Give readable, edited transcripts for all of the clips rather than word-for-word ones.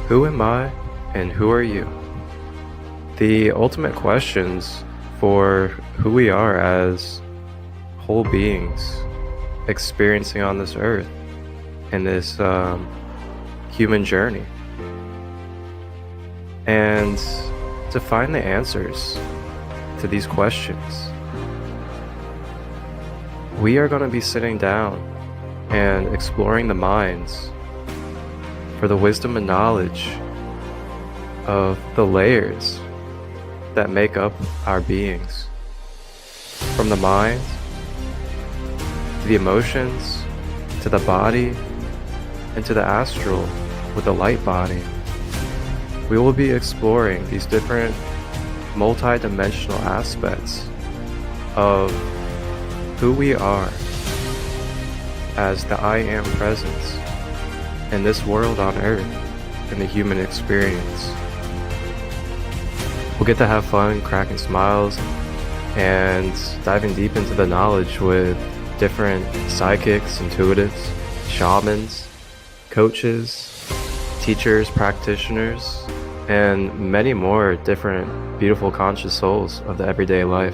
Who am I and who are you? The ultimate questions for who we are as whole beings experiencing on this earth in this human journey. And to find the answers to these questions, we are going to be sitting down and exploring the minds for the wisdom and knowledge of the layers that make up our beings. From the mind, to the emotions, to the body, and to the astral with the light body. We will be exploring these different multi-dimensional aspects of who we are as the I Am presence in this world on earth, in the human experience. We'll get to have fun, cracking smiles, and diving deep into the knowledge with different psychics, intuitives, shamans, coaches, teachers, practitioners, and many more different beautiful conscious souls of the everyday life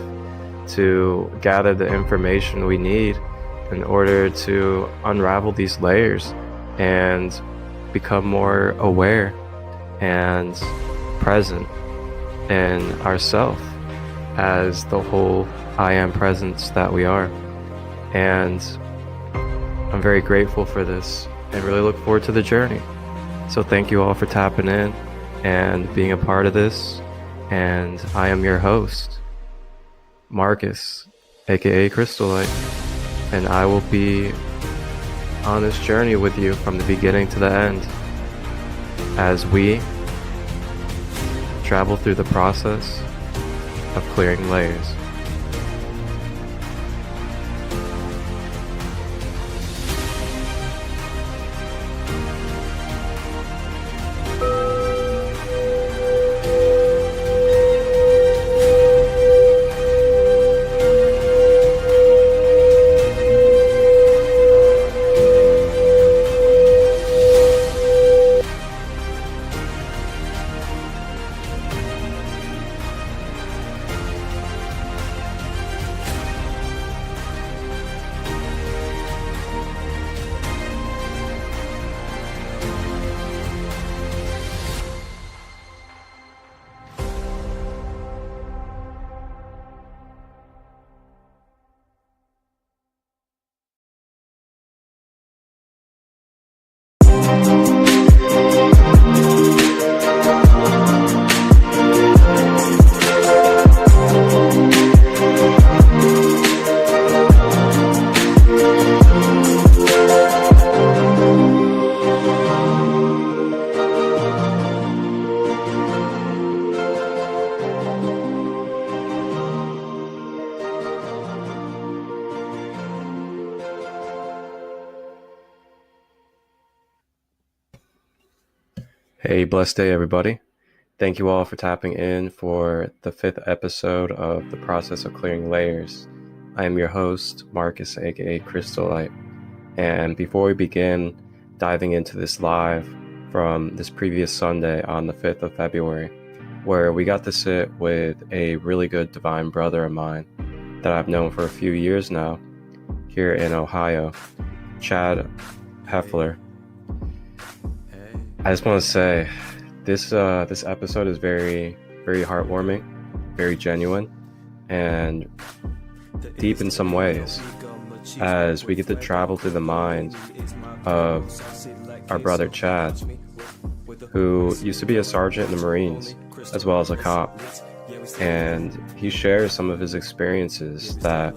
to gather the information we need in order to unravel these layers and become more aware and present in ourself as the whole I Am presence that we are. And I'm very grateful for this and really look forward to the journey. So thank you all for tapping in and being a part of this. And I am your host, Marcus, aka Christolight, and I will be on this journey with you from the beginning to the end as we travel through the process of clearing layers. Hey, blessed day, everybody. Thank you all for tapping in for the 5th episode of The Process of Clearing Layers. I am your host, Marcus, aka Christolight. And before we begin diving into this live from this previous Sunday on the 5th of February, where we got to sit with a really good divine brother of mine that I've known for a few years now here in Ohio, Chad Hoeffler. I just want to say this episode is very, very heartwarming, very genuine, and deep in some ways, as we get to travel through the mind of our brother Chad, who used to be a sergeant in the Marines as well as a cop, and he shares some of his experiences that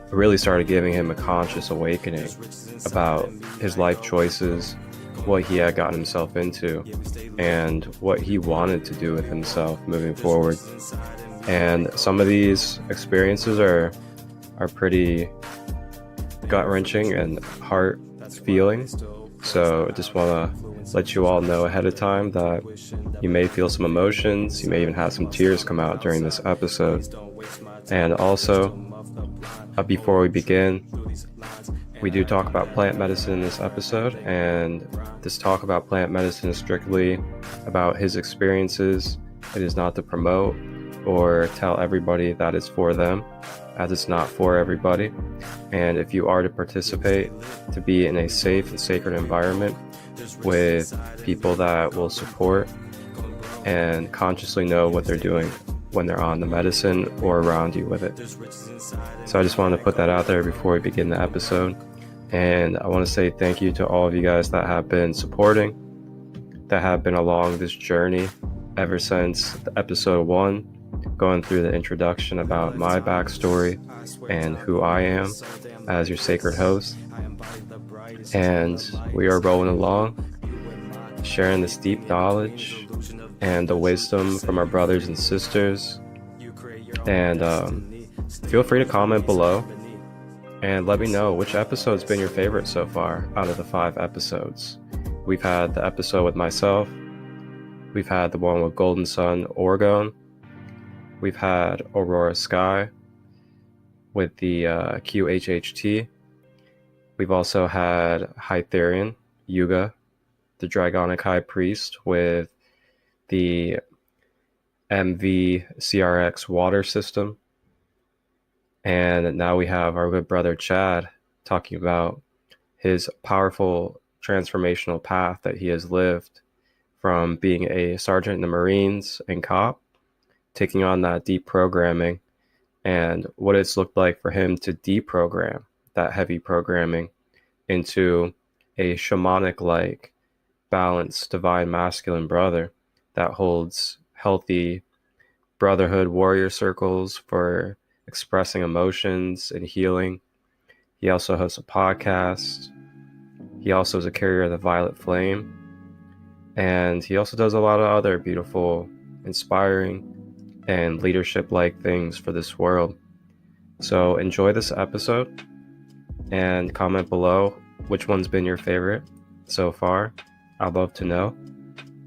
really started giving him a conscious awakening about his life choices, what he had gotten himself into, and what he wanted to do with himself moving forward. And some of these experiences are pretty gut-wrenching and heart-feeling. So I just want to let you all know ahead of time that you may feel some emotions, you may even have some tears come out during this episode. And also, before we begin, we do talk about plant medicine in this episode, and This talk about plant medicine is strictly about his experiences. It is not to promote or tell everybody that it's for them, as it's not for everybody. And if you are to participate, to be in a safe and sacred environment with people that will support and consciously know what they're doing when they're on the medicine or around you with it. So I just wanted to put that out there before we begin the episode. And I want to say thank you to all of you guys that have been supporting, that have been along this journey ever since episode 1, going through the introduction about my backstory and who I am as your sacred host. And we are rolling along, sharing this deep knowledge and the wisdom from our brothers and sisters. And feel free to comment below and let me know which episode's been your favorite so far out of the 5 episodes. We've had the episode with myself. We've had the one with Golden Sun Oregon. We've had Aurora Sky with the QHHT. We've also had Hytherian Yuga, the Dragonic High Priest, with the MV-CRX water system. And now we have our good brother Chad talking about his powerful transformational path that he has lived from being a sergeant in the Marines and cop, taking on that deprogramming, and what it's looked like for him to deprogram that heavy programming into a shamanic-like, balanced, divine masculine brother that holds healthy brotherhood warrior circles for expressing emotions and healing. He also hosts a podcast. He also is a carrier of the violet flame. And he also does a lot of other beautiful, inspiring, and leadership-like things for this world. So enjoy this episode and comment below which one's been your favorite so far. I'd love to know.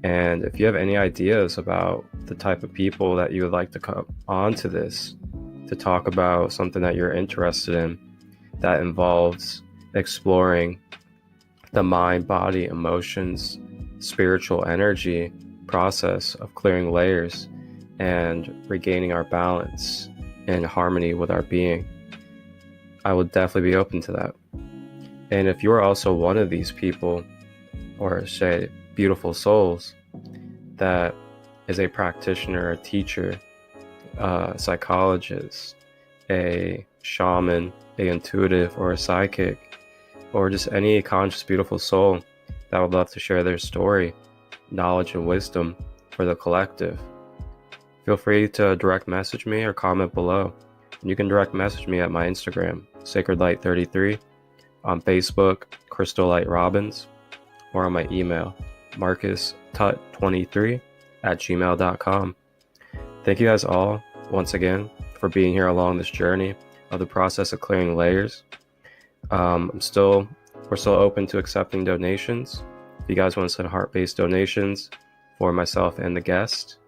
And if you have any ideas about the type of people that you would like to come onto this to talk about something that you're interested in that involves exploring the mind, body, emotions, spiritual energy process of clearing layers and regaining our balance and harmony with our being, I would definitely be open to that. And if you're also one of these people, or say beautiful souls, that is a practitioner, a teacher, a psychologist, a shaman, a intuitive, or a psychic, or just any conscious, beautiful soul that would love to share their story, knowledge, and wisdom for the collective, feel free to direct message me or comment below. And you can direct message me at my Instagram, sacredlight33, on Facebook, Christolight Robbins, or on my email, marcustut23@gmail.com. Thank you guys all, once again, for being here along this journey of the process of clearing layers. We're still open to accepting donations. If you guys want to send heart-based donations for myself and the guest.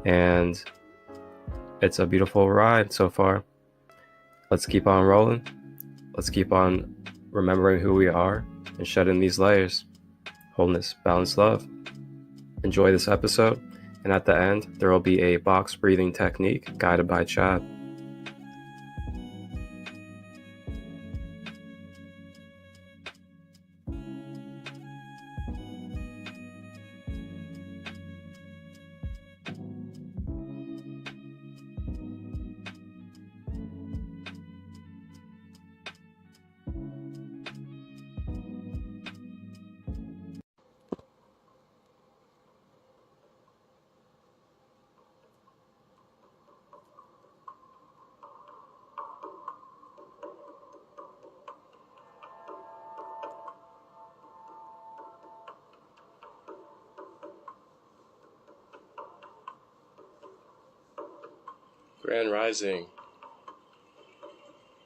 And it's a beautiful ride so far. Let's keep on rolling. Let's keep on remembering who we are and shedding these layers. Wholeness, balance, love. Enjoy this episode. And at the end, there will be a box breathing technique guided by Chad. Grand Rising,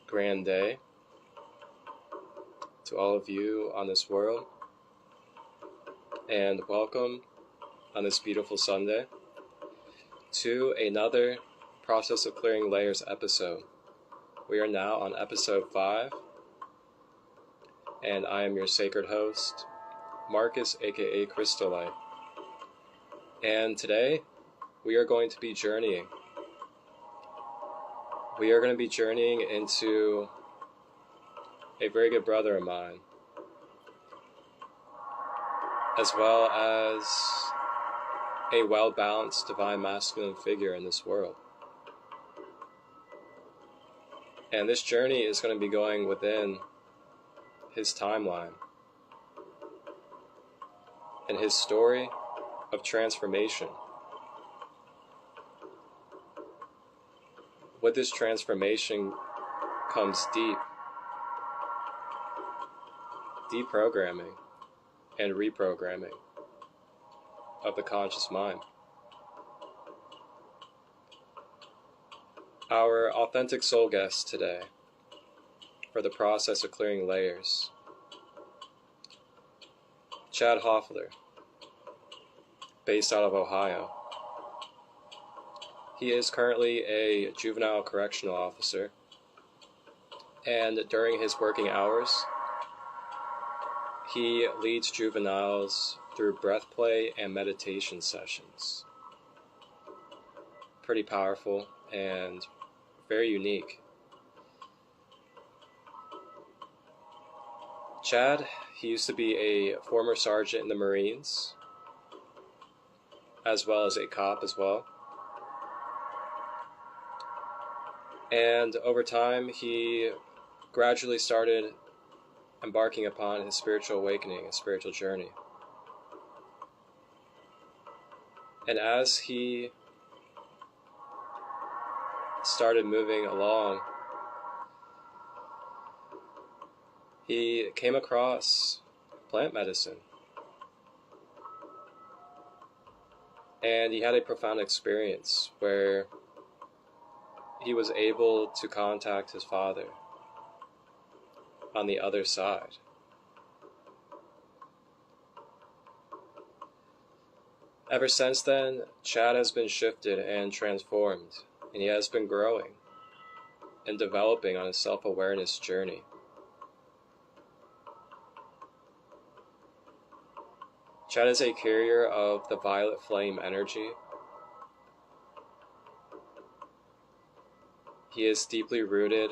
grand day to all of you on this world, and welcome on this beautiful Sunday to another Process of Clearing Layers episode. We are now on episode 5, and I am your sacred host, Marcus, aka Christolight, and today we are going to be journeying. We are going to be journeying into a very good brother of mine, as well as a well-balanced divine masculine figure in this world. And this journey is going to be going within his timeline and his story of transformation. With this transformation comes deprogramming and reprogramming of the conscious mind. Our authentic soul guest today for the process of clearing layers, Chad Hoeffler, based out of Ohio. He is currently a juvenile correctional officer, and during his working hours, he leads juveniles through breath play and meditation sessions. Pretty powerful and very unique. Chad, he used to be a former sergeant in the Marines, as well as a cop as well. And over time, he gradually started embarking upon his spiritual awakening, his spiritual journey. And as he started moving along, he came across plant medicine. And he had a profound experience where he was able to contact his father on the other side. Ever since then, Chad has been shifted and transformed, and he has been growing and developing on his self-awareness journey. Chad is a carrier of the violet flame energy. He is deeply rooted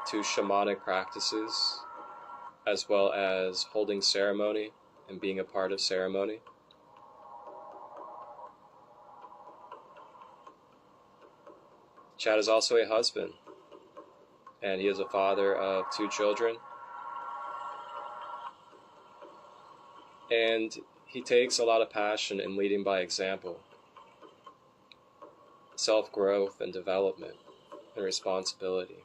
to shamanic practices, as well as holding ceremony and being a part of ceremony. Chad is also a husband, and he is a father of 2 children. And he takes a lot of passion in leading by example, self-growth and development and responsibility.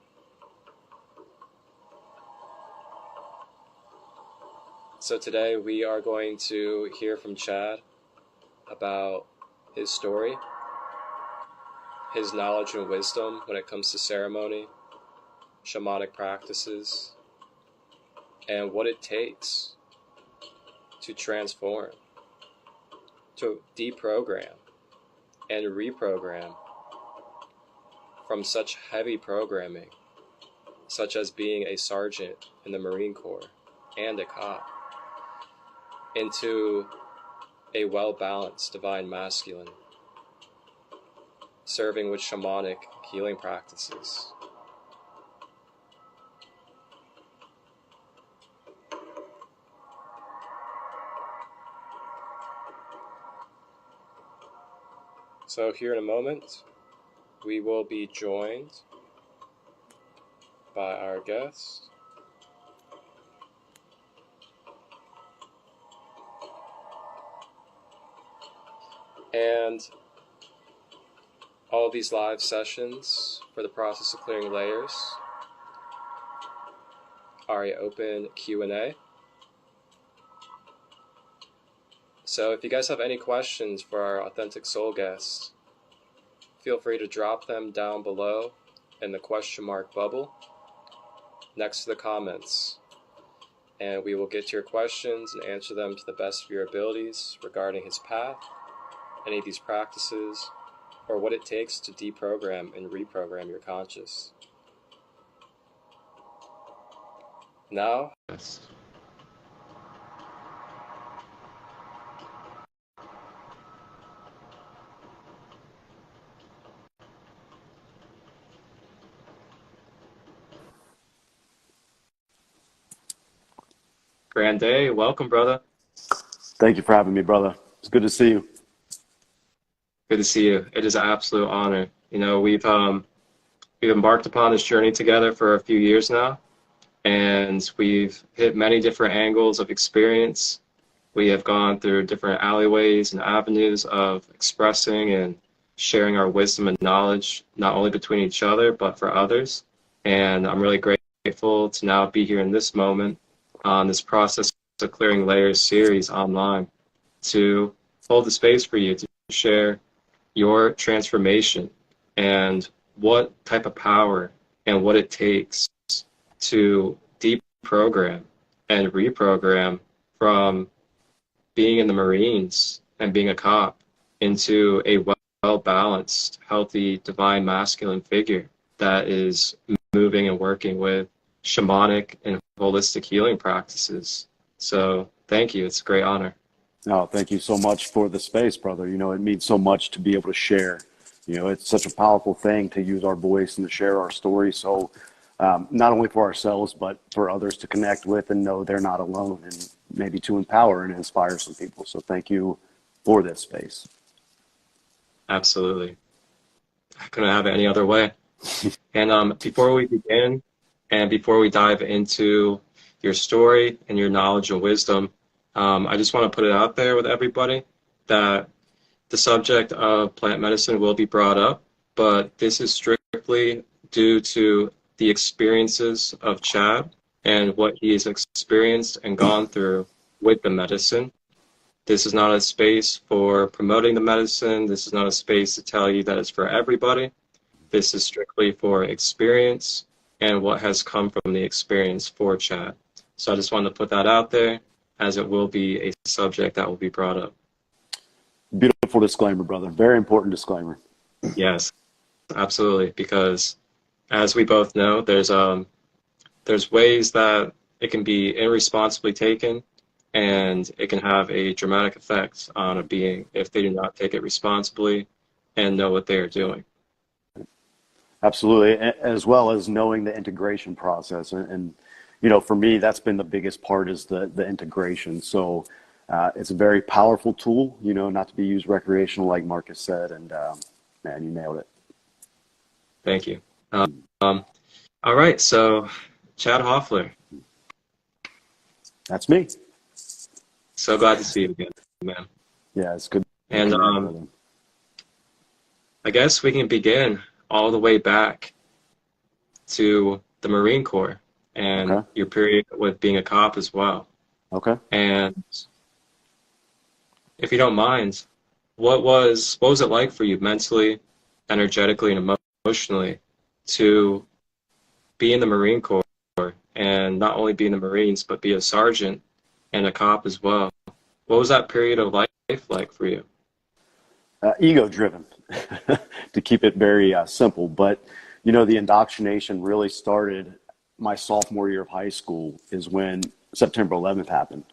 So today we are going to hear from Chad about his story, his knowledge and wisdom when it comes to ceremony, shamanic practices, and what it takes to transform, to deprogram and reprogram from such heavy programming, such as being a sergeant in the Marine Corps and a cop, into a well-balanced divine masculine, serving with shamanic healing practices. So here in a moment, we will be joined by our guest. And all of these live sessions for the process of clearing layers are an open Q&A. So if you guys have any questions for our authentic soul guests, feel free to drop them down below in the question mark bubble next to the comments, and we will get to your questions and answer them to the best of your abilities regarding his path, any of these practices, or what it takes to deprogram and reprogram your conscious. Now, Grand day. Welcome, brother. Thank you for having me, brother. It's good to see you. Good to see you. It is an absolute honor. You know, we've embarked upon this journey together for a few years now, and we've hit many different angles of experience. We have gone through different alleyways and avenues of expressing and sharing our wisdom and knowledge, not only between each other, but for others. And I'm really grateful to now be here in this moment on this process of clearing layers series online to hold the space for you to share your transformation and what type of power and what it takes to deprogram and reprogram from being in the Marines and being a cop into a well-balanced, healthy, divine masculine figure that is moving and working with shamanic and holistic healing practices. So thank you. It's a great honor. Oh, thank you so much for the space, brother. You know, it means so much to be able to share. You know, it's such a powerful thing to use our voice and to share our story. So not only for ourselves, but for others to connect with and know they're not alone, and maybe to empower and inspire some people. So thank you for this space. Absolutely. I couldn't have it any other way. And before we begin and before we dive into your story and your knowledge and wisdom, I just want to put it out there with everybody that the subject of plant medicine will be brought up, but this is strictly due to the experiences of Chad and what he has experienced and gone through with the medicine. This is not a space for promoting the medicine. This is not a space to tell you that it's for everybody. This is strictly for experience and what has come from the experience for Chad. So I just wanted to put that out there, as it will be a subject that will be brought up. Beautiful disclaimer, brother. Very important disclaimer. Yes, absolutely. Because as we both know, there's ways that it can be irresponsibly taken, and it can have a dramatic effect on a being if they do not take it responsibly and know what they are doing. Absolutely, as well as knowing the integration process. And you know, for me, that's been the biggest part, is the integration. So it's a very powerful tool, you know, not to be used recreational, like Marcus said. And man, you nailed it. Thank you. All right, so Chad Hoeffler. That's me. So glad to see you again, man. Yeah, it's good. And I guess we can begin all the way back to the Marine Corps and your period with being a cop as well. Okay. And if you don't mind, what was it like for you mentally, energetically, and emotionally to be in the Marine Corps, and not only be in the Marines, but be a sergeant and a cop as well? What was that period of life like for you? Ego-driven, to keep it very simple. But, you know, the indoctrination really started my sophomore year of high school, is when September 11th happened.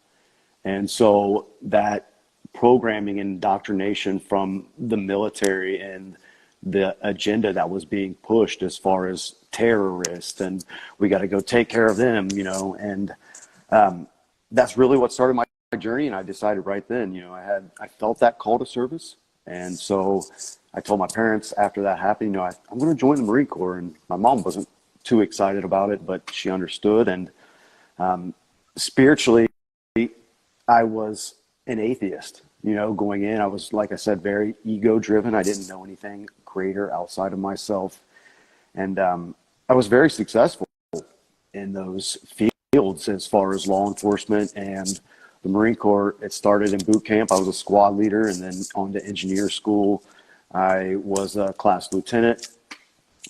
And so that programming and indoctrination from the military and the agenda that was being pushed as far as terrorists, and we got to go take care of them, you know, and that's really what started my journey. And I decided right then, you know, I felt that call to service. And so I told my parents after that happened, you know, I'm going to join the Marine Corps. And my mom wasn't too excited about it, but she understood. And spiritually, I was an atheist, you know, going in. I was, like I said, very ego driven. I didn't know anything greater outside of myself. And I was very successful in those fields as far as law enforcement and the Marine Corps. It started in boot camp. I was a squad leader, and then on to engineer school. I was a class lieutenant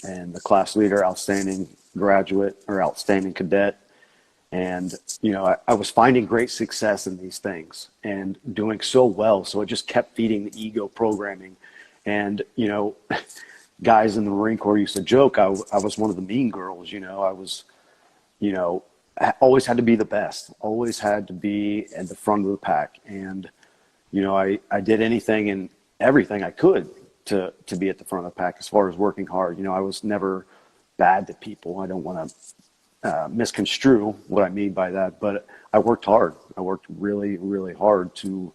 and the class leader, outstanding graduate or outstanding cadet. And, you know, I was finding great success in these things and doing so well. So it just kept feeding the ego programming. And, you know, guys in the Marine Corps used to joke, I was one of the mean girls, you know. I was, you know, I always had to be the best, always had to be at the front of the pack. And, you know, I did anything and everything I could to be at the front of the pack as far as working hard. You know, I was never bad to people. I don't want to misconstrue what I mean by that, but I worked hard. I worked really, really hard to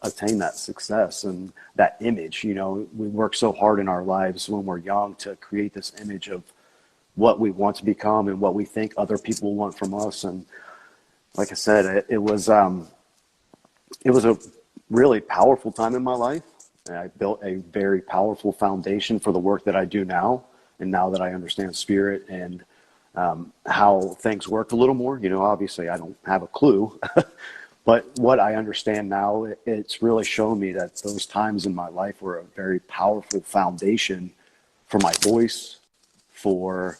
attain that success and that image. You know, we work so hard in our lives when we're young to create this image of what we want to become and what we think other people want from us. And like I said, it was a really powerful time in my life. And I built a very powerful foundation for the work that I do now. And now that I understand spirit and how things work a little more, you know, obviously I don't have a clue, but what I understand now, it's really shown me that those times in my life were a very powerful foundation for my voice, for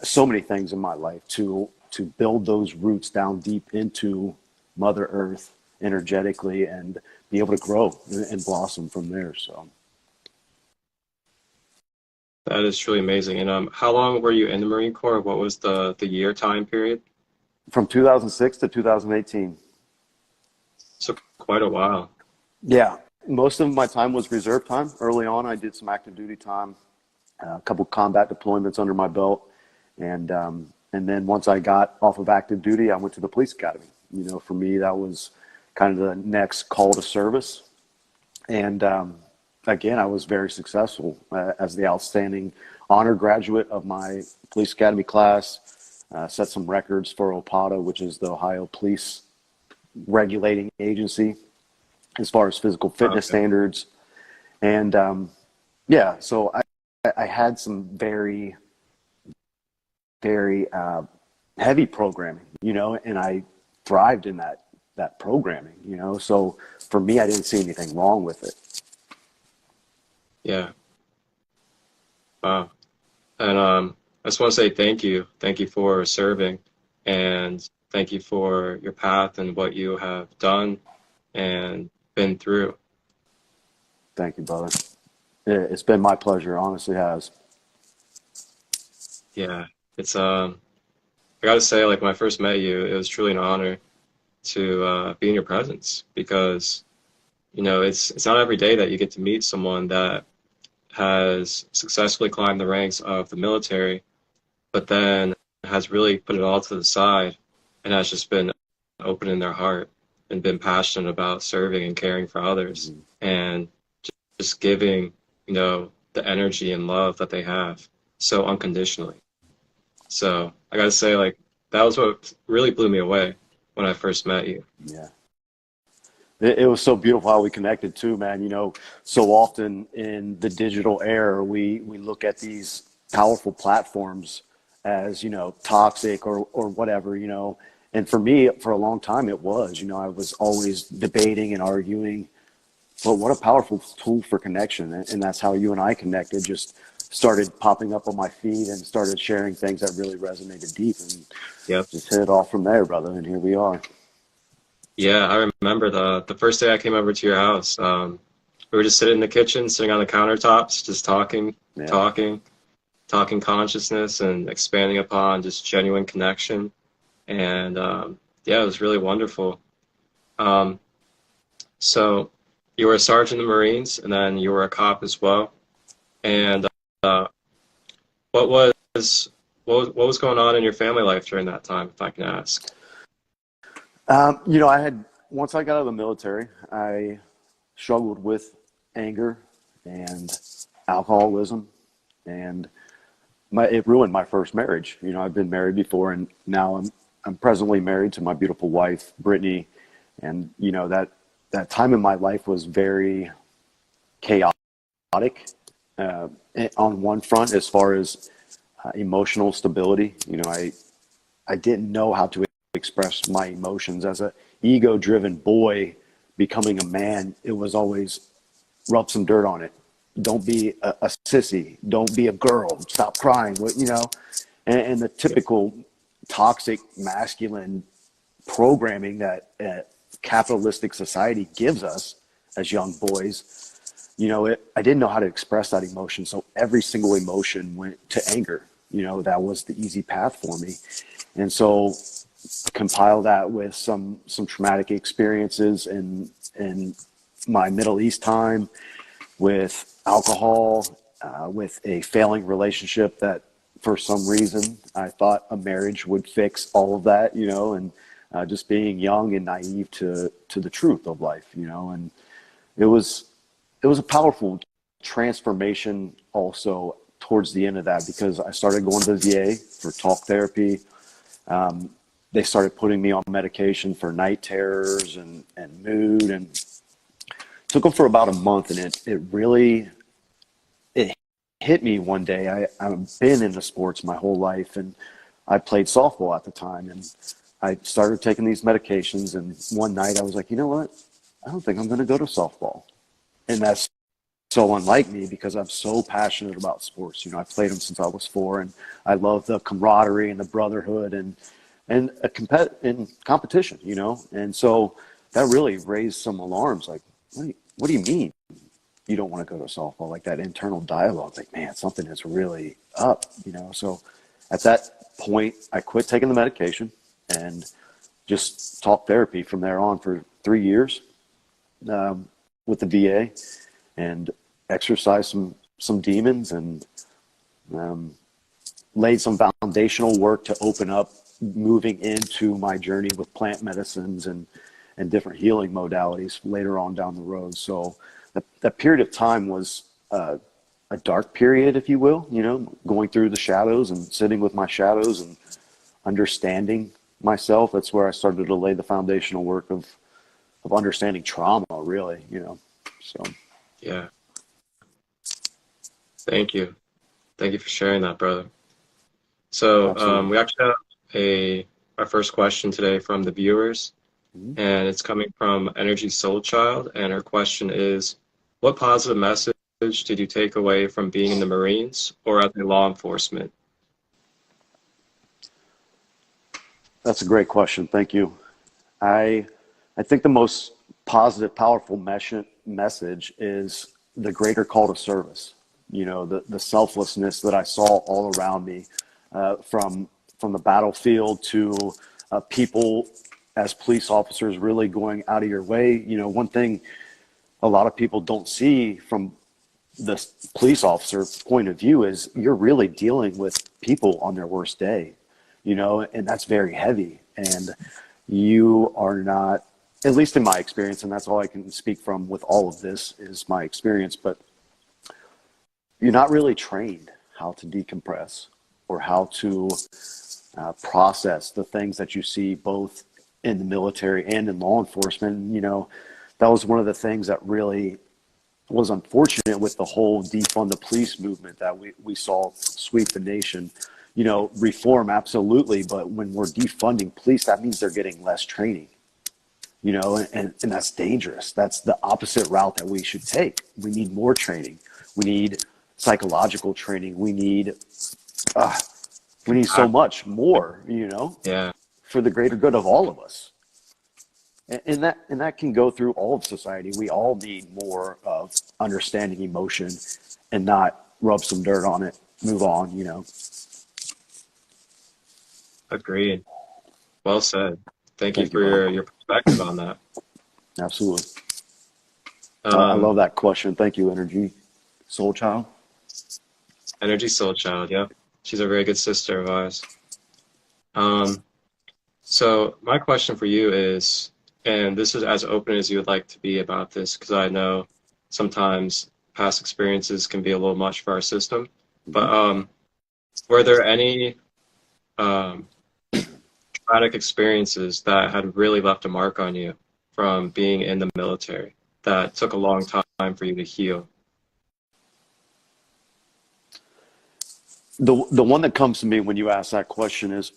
so many things in my life, to build those roots down deep into Mother Earth energetically and be able to grow and blossom from there. So That is truly amazing. And how long were you in the Marine Corps? What was the year time period? from 2006 to 2018. So quite a while. Yeah, most of my time was reserve time. Early on, I did some active duty time, a couple combat deployments under my belt, and then once I got off of active duty, I went to the police academy. You know, for me, that was kind of the next call to service. And again, I was very successful as the outstanding honor graduate of my police academy class. Set some records for OPATA, which is the Ohio Police Regulating Agency, as far as physical fitness standards. And yeah, so I had some very, very heavy programming, you know, and I thrived in that programming, you know. So for me, I didn't see anything wrong with it. Yeah. Wow. And I just want to say thank you. Thank you for serving, and thank you for your path and what you have done and been through. Thank you, brother. It's been my pleasure. Honestly has. Yeah. It's I gotta say, like when I first met you, it was truly an honor to be in your presence, because you know it's not every day that you get to meet someone that has successfully climbed the ranks of the military, but then has really put it all to the side and has just been open in their heart and been passionate about serving and caring for others, and just giving, you know, the energy and love that they have so unconditionally. So I gotta say, like, that was what really blew me away when I first met you. Yeah. It was so beautiful how we connected too, man. You know, so often in the digital era, we look at these powerful platforms as, you know, toxic or whatever, you know. And for me, for a long time, it was, you know, I was always debating and arguing. But what a powerful tool for connection. And that's how you and I connected, just started popping up on my feed and started sharing things that really resonated deep, and Yep. just hit it off from there, brother. And here we are. Yeah, I remember the first day I came over to your house. We were just sitting in the kitchen, sitting on the countertops, just talking, Yeah. talking consciousness and expanding upon just genuine connection. And yeah, it was really wonderful. So you were a sergeant in the Marines, and then you were a cop as well. And what was going on in your family life during that time, if I can ask? You know, once I got out of the military, I struggled with anger and alcoholism, and it ruined my first marriage. You know, I've been married before, and now I'm presently married to my beautiful wife, Brittany. And, you know, that time in my life was very chaotic on one front, as far as emotional stability. You know, I didn't know how to express my emotions as a ego-driven boy. Becoming a man, it was always rub some dirt on it. Don't be a sissy. Don't be a girl. Stop crying. You know, and the typical toxic masculine programming that capitalistic society gives us as young boys. You know, I didn't know how to express that emotion, so every single emotion went to anger. You know, that was the easy path for me. And so compile that with some traumatic experiences in my Middle East time, with alcohol, with a failing relationship that for some reason. I thought a marriage would fix all of that, you know, and just being young and naive to the truth of life, you know, and it was a powerful transformation also towards the end of that, because I started going to the VA for talk therapy. They started putting me on medication for night terrors and mood, and took them for about a month, and it really hit me one day. I've been into sports my whole life, and I played softball at the time, and I started taking these medications, and one night I was like, you know what? I don't think I'm going to go to softball. And that's so unlike me, because I'm so passionate about sports. You know, I played them since I was 4, and I love the camaraderie and the brotherhood and in competition, you know? And so that really raised some alarms. Like, what do you mean you don't want to go to softball? Like, that internal dialogue, like, man, something is really up, you know? So at that point, I quit taking the medication and just talk therapy from there on for 3 years with the VA, and exercised some demons, and laid some foundational work to open up moving into my journey with plant medicines and different healing modalities later on down the road. So that period of time was a dark period, if you will, you know, going through the shadows and sitting with my shadows and understanding myself. That's where I started to lay the foundational work of understanding trauma, really, you know. So Yeah. Thank you. Thank you for sharing that, brother. So we actually have our first question today from the viewers, and it's coming from Energy Soul Child, and her question is, what positive message did you take away from being in the Marines or as a law enforcement? that's a great question. Thank you. I think the most positive, powerful message is the greater call to service. You know, the selflessness that I saw all around me, from the battlefield to people as police officers really going out of your way. You know, one thing a lot of people don't see from the police officer point of view is you're really dealing with people on their worst day, you know, and that's very heavy. And you are not, at least in my experience, and that's all I can speak from with all of this is my experience, but you're not really trained how to decompress or how to process the things that you see both in the military and in law enforcement. You know, that was one of the things that really was unfortunate with the whole defund the police movement that we saw sweep the nation. You know, reform, absolutely, but when we're defunding police, that means they're getting less training. You know, and that's dangerous. That's the opposite route that we should take. We need more training. We need psychological training. We need so much more, you know, for the greater good of all of us. And that can go through all of society. We all need more of understanding emotion and not rub some dirt on it, move on, you know. Agreed. Well said. Thank you for your perspective on that. Absolutely. I love that question. Thank you, Energy Soul Child. Energy Soul Child, yeah. She's a very good sister of ours. So my question for you is, and this is as open as you would like to be about this, because I know sometimes past experiences can be a little much for our system, but were there any traumatic experiences that had really left a mark on you from being in the military that took a long time for you to heal? The one that comes to me when you ask that question is,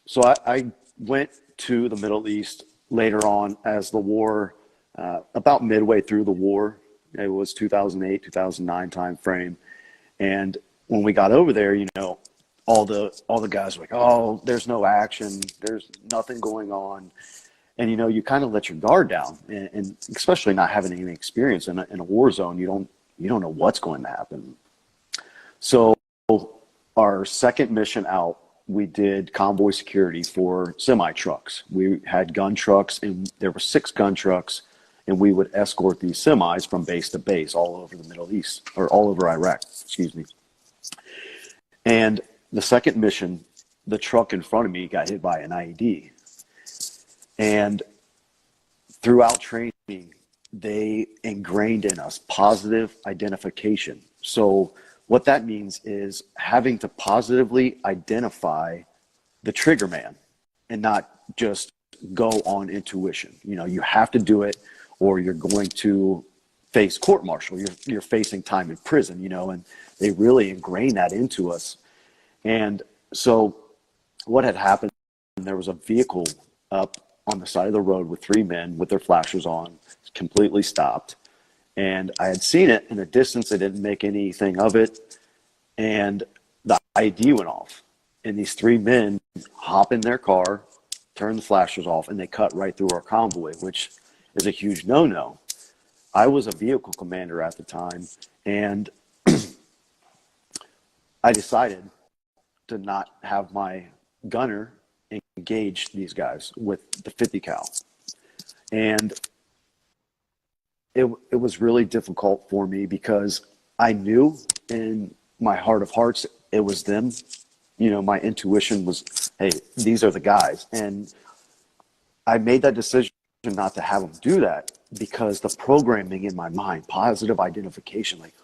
so I went to the Middle East later on as the war, about midway through the war. It was 2008, 2009 time frame. And when we got over there, you know, all the guys were like, oh, there's no action, there's nothing going on. And, you know, you kind of let your guard down, and especially not having any experience in a war zone, you don't know what's going to happen. So our second mission out, we did convoy security for semi trucks. We had gun trucks, and there were 6 gun trucks, and we would escort these semis from base to base all over the Middle East, or all over Iraq, excuse me. And the second mission, the truck in front of me got hit by an IED. And throughout training, they ingrained in us positive identification. So what that means is having to positively identify the trigger man and not just go on intuition. You know, you have to do it or you're going to face court martial. You're facing time in prison, you know, and they really ingrained that into us. And so what had happened, there was a vehicle up on the side of the road with three men with their flashers on, completely stopped. And I had seen it in the distance. They didn't make anything of it. And the ID went off. And these three men hop in their car, turn the flashers off, and they cut right through our convoy, which is a huge no-no. I was a vehicle commander at the time, and I decided to not have my gunner engage these guys with the 50 cal. And it was really difficult for me because I knew in my heart of hearts it was them. You know, my intuition was, hey, these are the guys. And I made that decision not to have them do that because the programming in my mind, positive identification, like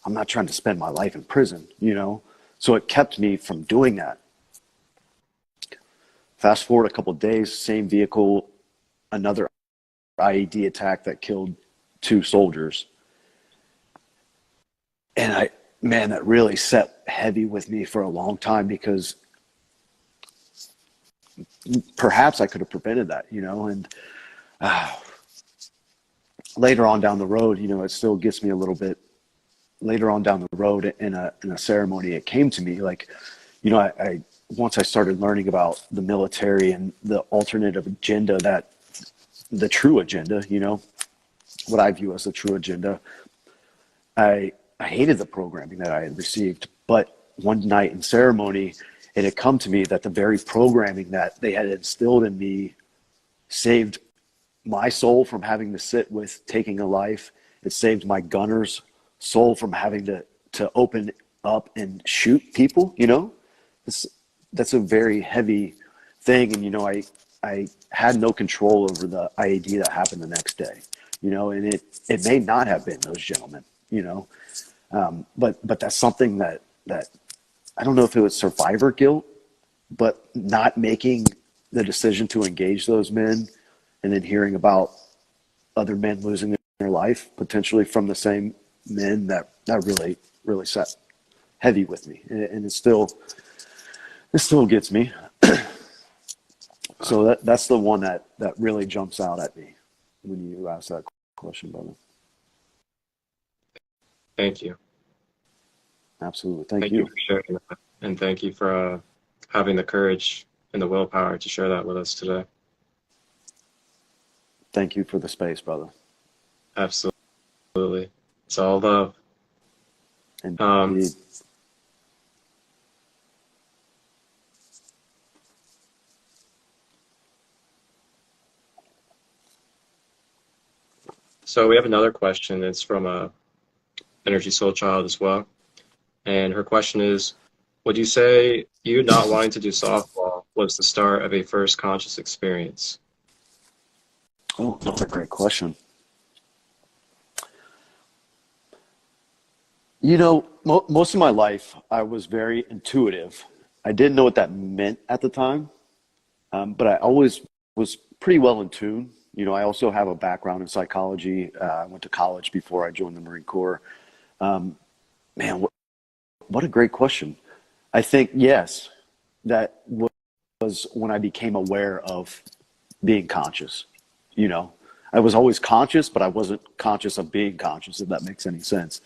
I'm not trying to spend my life in prison, you know? So it kept me from doing that. Fast forward a couple of days, same vehicle, another IED attack that killed 2 soldiers. And man, that really set heavy with me for a long time because perhaps I could have prevented that, you know, and later on down the road, you know, it still gets me a little bit later on down the road in a ceremony. It came to me like, you know, I once I started learning about the military and the alternative agenda, that the true agenda, you know, what I view as the true agenda, I hated the programming that I had received. But one night in ceremony, it had come to me that the very programming that they had instilled in me saved my soul from having to sit with taking a life. It saved my gunner's soul from having to open up and shoot people, you know? That's a very heavy thing. And, you know, I had no control over the IED that happened the next day, you know, and it may not have been those gentlemen, you know? But that's something that I don't know if it was survivor guilt, but not making the decision to engage those men and then hearing about other men losing their life potentially from the same men, that really, really sat heavy with me. And it still gets me. So that's the one that really jumps out at me when you ask that question, brother. Thank you. Absolutely. Thank You you. for sharing that. And thank you for having the courage and the willpower to share that with us today. Thank you for the space, brother. Absolutely. It's all love. Indeed. So we have another question. It's from a Energy Soul Child as well. And her question is, would you say you not wanting to do softball was the start of a first conscious experience? Oh, that's a great question. You know, most of my life, I was very intuitive. I didn't know what that meant at the time, but I always was pretty well in tune. You know, I also have a background in psychology. I went to college before I joined the Marine Corps. Man, what a great question. I think, yes, that was when I became aware of being conscious. You know, I was always conscious, but I wasn't conscious of being conscious, if that makes any sense.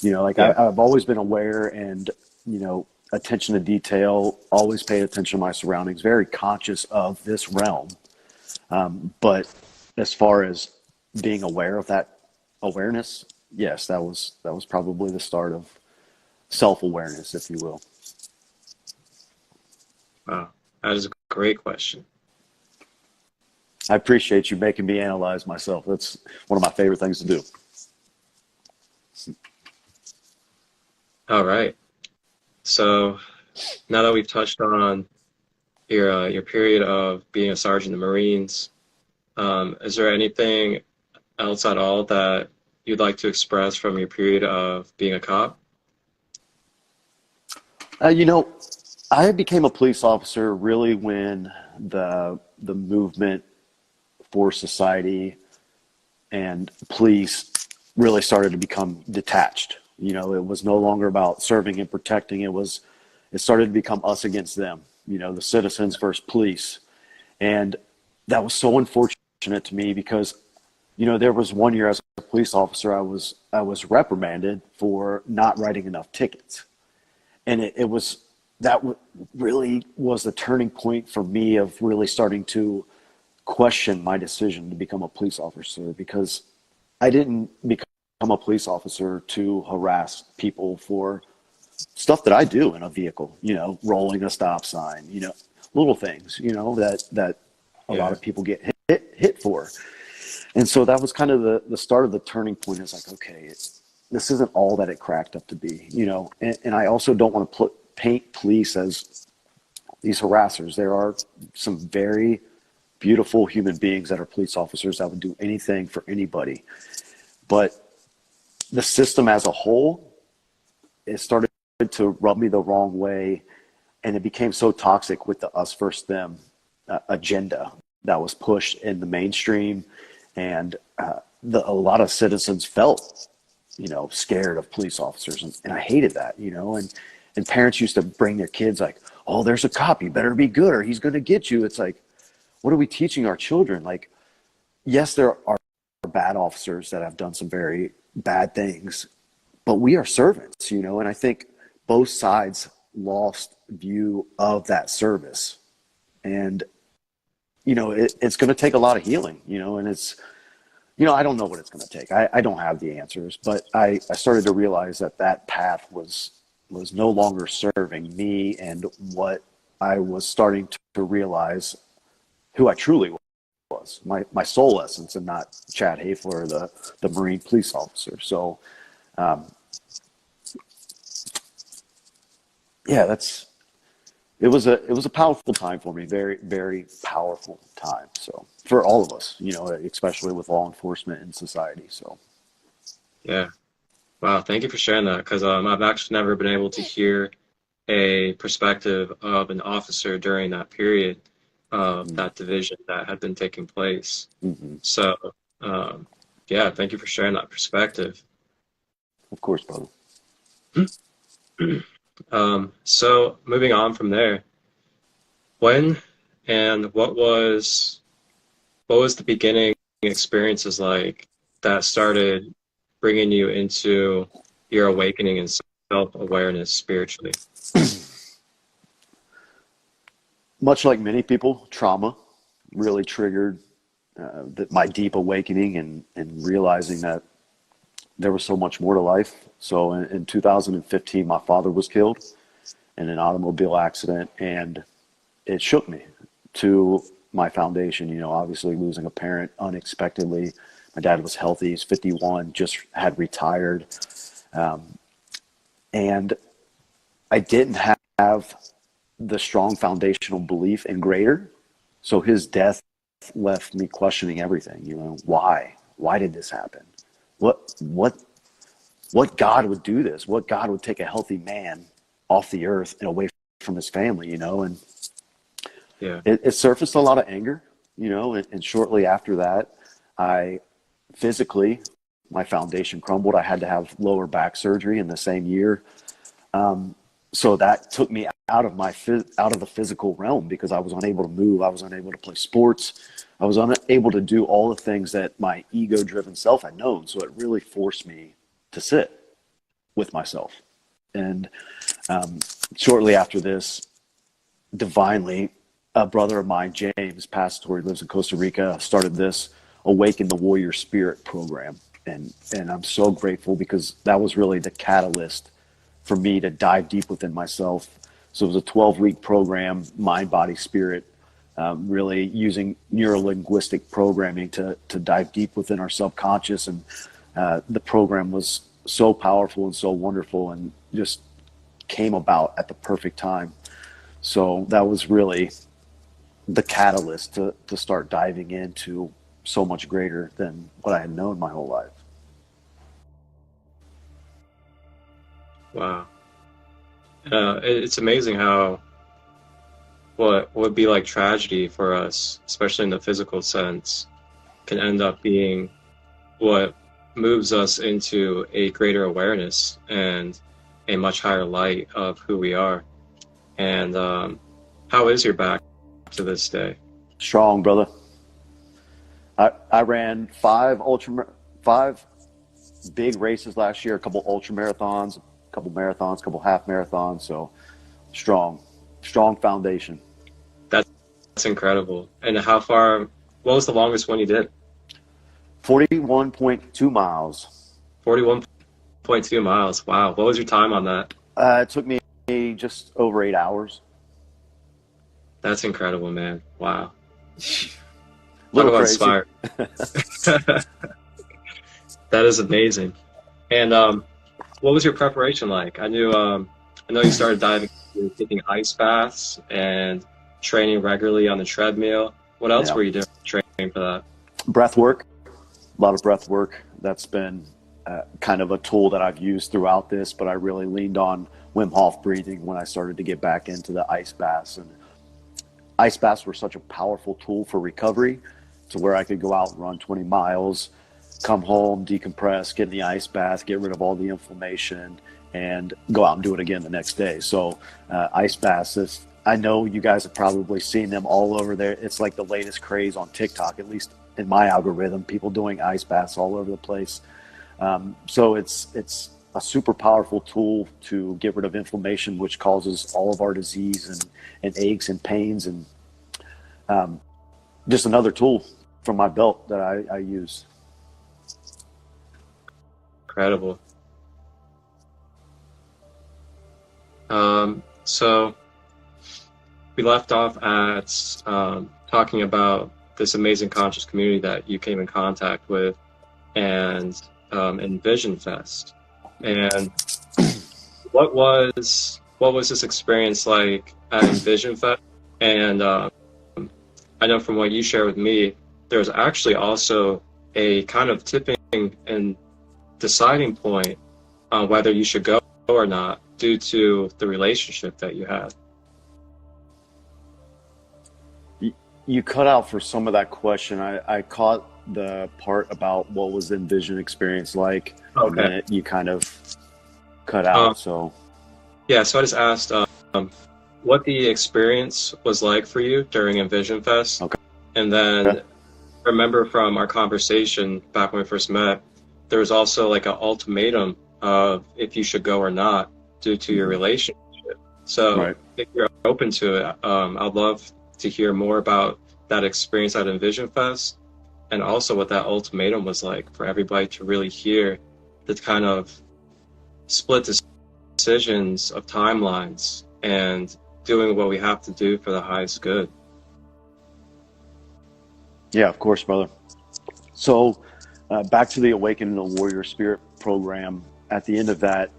You know, like Yeah. I've always been aware and, you know, attention to detail, always paid attention to my surroundings, very conscious of this realm. But as far as being aware of that awareness, yes, that was probably the start of self-awareness, if you will. Wow, that is a great question. I appreciate you making me analyze myself. That's one of my favorite things to do. All right. So now that we've touched on your period of being a sergeant in the Marines, is there anything else at all that you'd like to express from your period of being a cop? You know, I became a police officer really when the movement for society and police really started to become detached. You know, it was no longer about serving and protecting. It started to become us against them. You know, the citizens versus police, and that was so unfortunate to me because, you know, there was one year as a police officer, I was reprimanded for not writing enough tickets, and it was really was the turning point for me of really starting to question my decision to become a police officer, because I didn't become a police officer to harass people for stuff that I do in a vehicle, you know, rolling a stop sign, you know, little things, you know, that a lot Yeah. of people get hit for. And so that was kind of the start of the turning point. It's like, okay, this isn't all that it cracked up to be, you know, and I also don't want to paint police as these harassers. There are some very beautiful human beings that are police officers that would do anything for anybody. But the system as a whole, it started to rub me the wrong way, and it became so toxic with the us versus them agenda that was pushed in the mainstream, and a lot of citizens felt, you know, scared of police officers, and I hated that, you know, and parents used to bring their kids like, oh, there's a cop, you better be good or he's going to get you. It's like, what are we teaching our children? Like, yes, there are bad officers that have done some very bad things, but we are servants, you know, and I think both sides lost view of that service. And, you know, it's going to take a lot of healing, you know, and it's, you know, I don't know what it's going to take. I don't have the answers, but I started to realize that path was no longer serving me and what I was starting to realize who I truly was, my soul essence, and not Chad Hoeffler, the Marine police officer. So, yeah, it was a powerful time for me, very, very powerful time. So for all of us, you know, especially with law enforcement and society. So Yeah. Wow. Thank you for sharing that, because I've actually never been able to hear a perspective of an officer during that period of that division that had been taking place. mm-hmm. So, um, yeah, thank you for sharing that perspective. Of course, brother. So moving on from there, when and what was the beginning experiences like that started bringing you into your awakening and self-awareness spiritually? Much like many people, trauma really triggered my deep awakening and realizing that there was so much more to life. So in 2015, my father was killed in an automobile accident, and it shook me to my foundation. You know, obviously losing a parent unexpectedly. My dad was healthy. He's 51, just had retired. And I didn't have the strong foundational belief in greater. So his death left me questioning everything. You know, why? Why did this happen? What God would do this? What God would take a healthy man off the earth and away from his family? You know, and Yeah. it surfaced a lot of anger. You know, and shortly after that, I physically, my foundation crumbled. I had to have lower back surgery in the same year. So that took me out of the physical realm, because I was unable to move. I was unable to play sports. I was unable to do all the things that my ego-driven self had known. So it really forced me to sit with myself. And shortly after this, divinely, a brother of mine, James, pastor, he lives in Costa Rica, started this Awaken the Warrior Spirit program. And I'm so grateful, because that was really the catalyst for me to dive deep within myself. So it was a 12-week program, mind, body, spirit, really using neuro-linguistic programming to dive deep within our subconscious. And the program was so powerful and so wonderful, and just came about at the perfect time. So that was really the catalyst to start diving into so much greater than what I had known my whole life. Wow. It's amazing how what would be like tragedy for us, especially in the physical sense, can end up being what moves us into a greater awareness and a much higher light of who we are. And how is your back to this day? Strong, brother. I ran five big races last year, a couple ultra marathons, a couple marathons, a couple half marathons. So strong foundation. That's incredible. And what was the longest one you did? 41.2 miles. 41.2 miles. Wow. What was your time on that? It took me just over 8 hours. That's incredible, man. Wow. Little Talk about crazy. inspired. That is amazing. And what was your preparation like? I know you started diving into taking ice baths and training regularly on the treadmill. What else were you doing training for that? Breath work. A lot of breath work. That's been kind of a tool that I've used throughout this, but I really leaned on Wim Hof breathing when I started to get back into the ice baths. And ice baths were such a powerful tool for recovery, to where I could go out and run 20 miles, come home, decompress, get in the ice bath, get rid of all the inflammation, and go out and do it again the next day. So ice baths, I know you guys have probably seen them all over there. It's like the latest craze on TikTok, at least in my algorithm, people doing ice baths all over the place. So it's a super powerful tool to get rid of inflammation, which causes all of our disease and aches and pains, and just another tool from my belt that I use. Incredible. So we left off at talking about this amazing conscious community that you came in contact with, and Envision Fest. And what was this experience like at Envision Fest? And I know from what you shared with me, there was actually also a kind of tipping and deciding point on whether you should go or not, due to the relationship that you had. You cut out for some of that question. I caught the part about what was the Envision experience like. Okay. And then you kind of cut out. So I just asked what the experience was like for you during Envision Fest. Okay. And then remember from our conversation back when we first met, there was also like an ultimatum of if you should go or not due to your relationship. So if you're open to it, I'd love to hear more about that experience at Envision Fest, and also what that ultimatum was like for everybody to really hear the kind of split decisions of timelines and doing what we have to do for the highest good. Yeah, of course, brother. So back to the Awakening the Warrior Spirit program. At the end of that,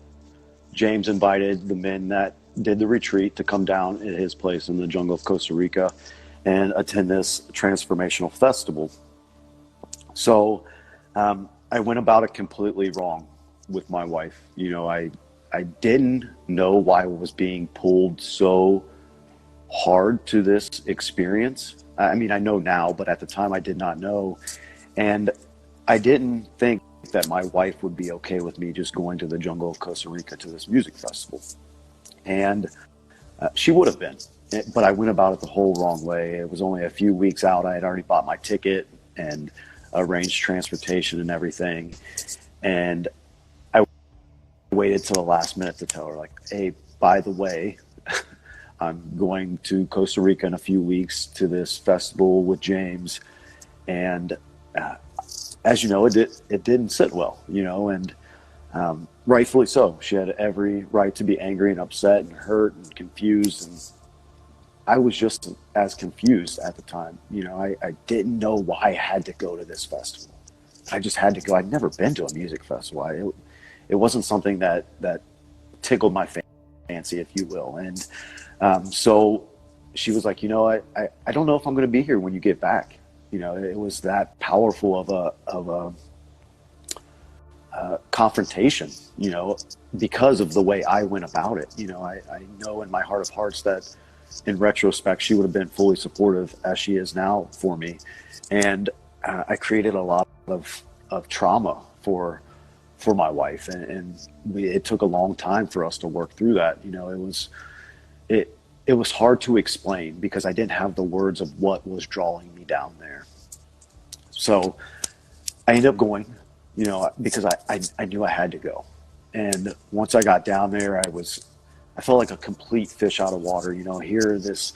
James invited the men that did the retreat to come down at his place in the jungle of Costa Rica and attend this transformational festival. So I went about it completely wrong with my wife. You know, I didn't know why I was being pulled so hard to this experience. I mean, I know now, but at the time I did not know. And I didn't think that my wife would be okay with me just going to the jungle of Costa Rica to this music festival. And she would have been, but I went about it the whole wrong way. It was only a few weeks out. I had already bought my ticket and arranged transportation and everything. And I waited till the last minute to tell her, like, hey, by the way, I'm going to Costa Rica in a few weeks to this festival with James. And as you know, it didn't sit well, you know, and rightfully so. She had every right to be angry and upset and hurt and confused. And I was just as confused at the time. You know, I didn't know why I had to go to this festival. I just had to go. I'd never been to a music festival. It wasn't something that tickled my fancy, if you will. And so she was like, I don't know if I'm going to be here when you get back. It was that powerful of a confrontation, because of the way I went about it. I know in my heart of hearts that in retrospect, she would have been fully supportive as she is now for me. And I created a lot of trauma for my wife. And it took a long time for us to work through that. It was hard to explain because I didn't have the words of what was drawing me down there. So I ended up going, because I knew I had to go. And once I got down there, I felt like a complete fish out of water. Here, this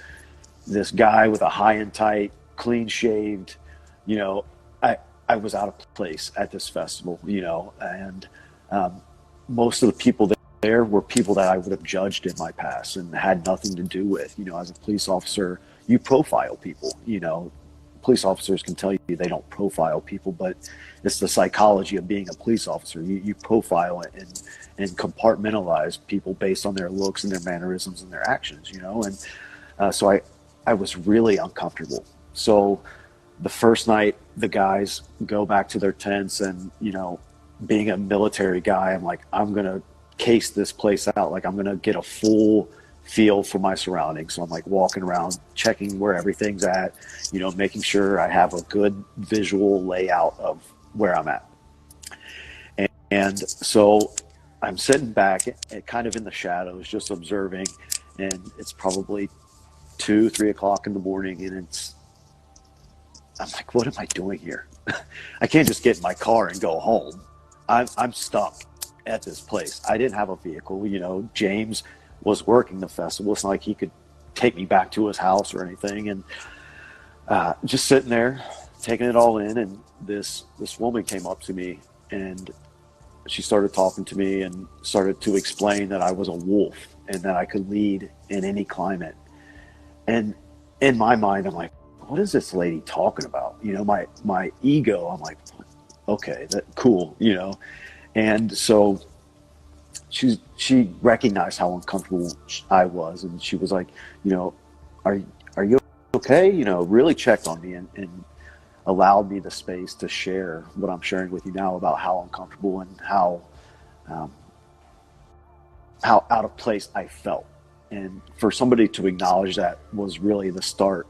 guy with a high and tight, clean shaved, I was out of place at this festival, and most of the people there were people that I would have judged in my past and had nothing to do with. As a police officer, you profile people. Police officers can tell you they don't profile people, but it's the psychology of being a police officer. You profile it and compartmentalize people based on their looks and their mannerisms and their actions, and so I was really uncomfortable. So the first night, the guys go back to their tents, and being a military guy, I'm like, I'm gonna case this place out. Like, I'm gonna get a full feel for my surroundings. So I'm like walking around, checking where everything's at, making sure I have a good visual layout of where I'm at. And so I'm sitting back kind of in the shadows, just observing, and it's probably 2-3 o'clock in the morning, and I'm like, what am I doing here? I can't just get in my car and go home. I'm stuck at this place. I didn't have a vehicle. James was working the festival. It's not like he could take me back to his house or anything. And just sitting there, taking it all in. And this woman came up to me, and she started talking to me and started to explain that I was a wolf and that I could lead in any climate. And in my mind, I'm like, what is this lady talking about? My ego, I'm like, okay, cool, And so she recognized how uncomfortable I was, and she was like, are you okay? Really checked on me and allowed me the space to share what I'm sharing with you now about how uncomfortable and how out of place I felt. And for somebody to acknowledge that was really the start,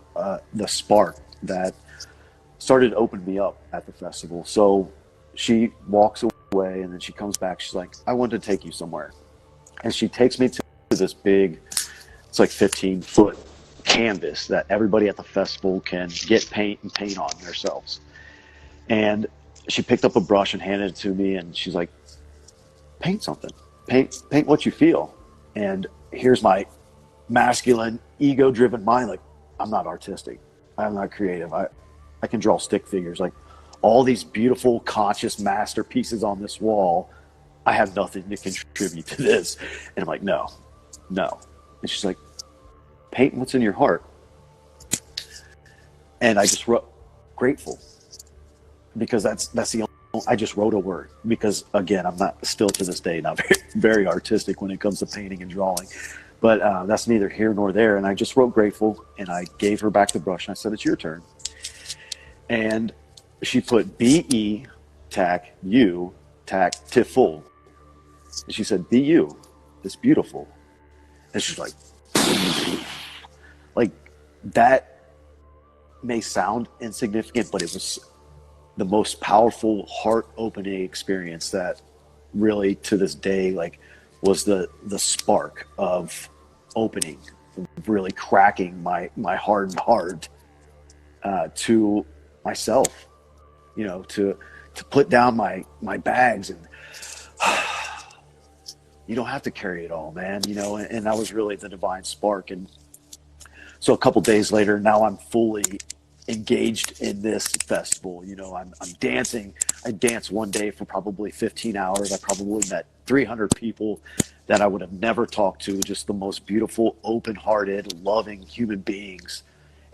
the spark that started to open me up at the festival. So she walks away, and then she comes back. She's like, I want to take you somewhere. And she takes me to this big, it's like 15-foot canvas that everybody at the festival can get paint and paint on themselves. And she picked up a brush and handed it to me, and she's like, paint something. Paint what you feel. And here's my masculine, ego-driven mind, like, I'm not artistic. I'm not creative. I can draw stick figures. Like, all these beautiful, conscious masterpieces on this wall, I have nothing to contribute to this. And I'm like, no. And she's like, paint what's in your heart. And I just wrote grateful, because that's the only, I just wrote a word, because again, I'm not, still to this day, not very, very artistic when it comes to painting and drawing, but that's neither here nor there. And I just wrote grateful, and I gave her back the brush, and I said, it's your turn. And she put B-E tac U tac tiful. And she said, be you. It's beautiful. And she's like that may sound insignificant, but it was the most powerful, heart-opening experience that really, to this day, was the spark of opening, really cracking my hardened heart to myself, to put down my bags, and you don't have to carry it all, man, and that was really the divine spark. And so a couple days later, now I'm fully engaged in this festival. I'm dancing. I danced one day for probably 15 hours. I probably met 300 people that I would have never talked to, just the most beautiful, open-hearted, loving human beings.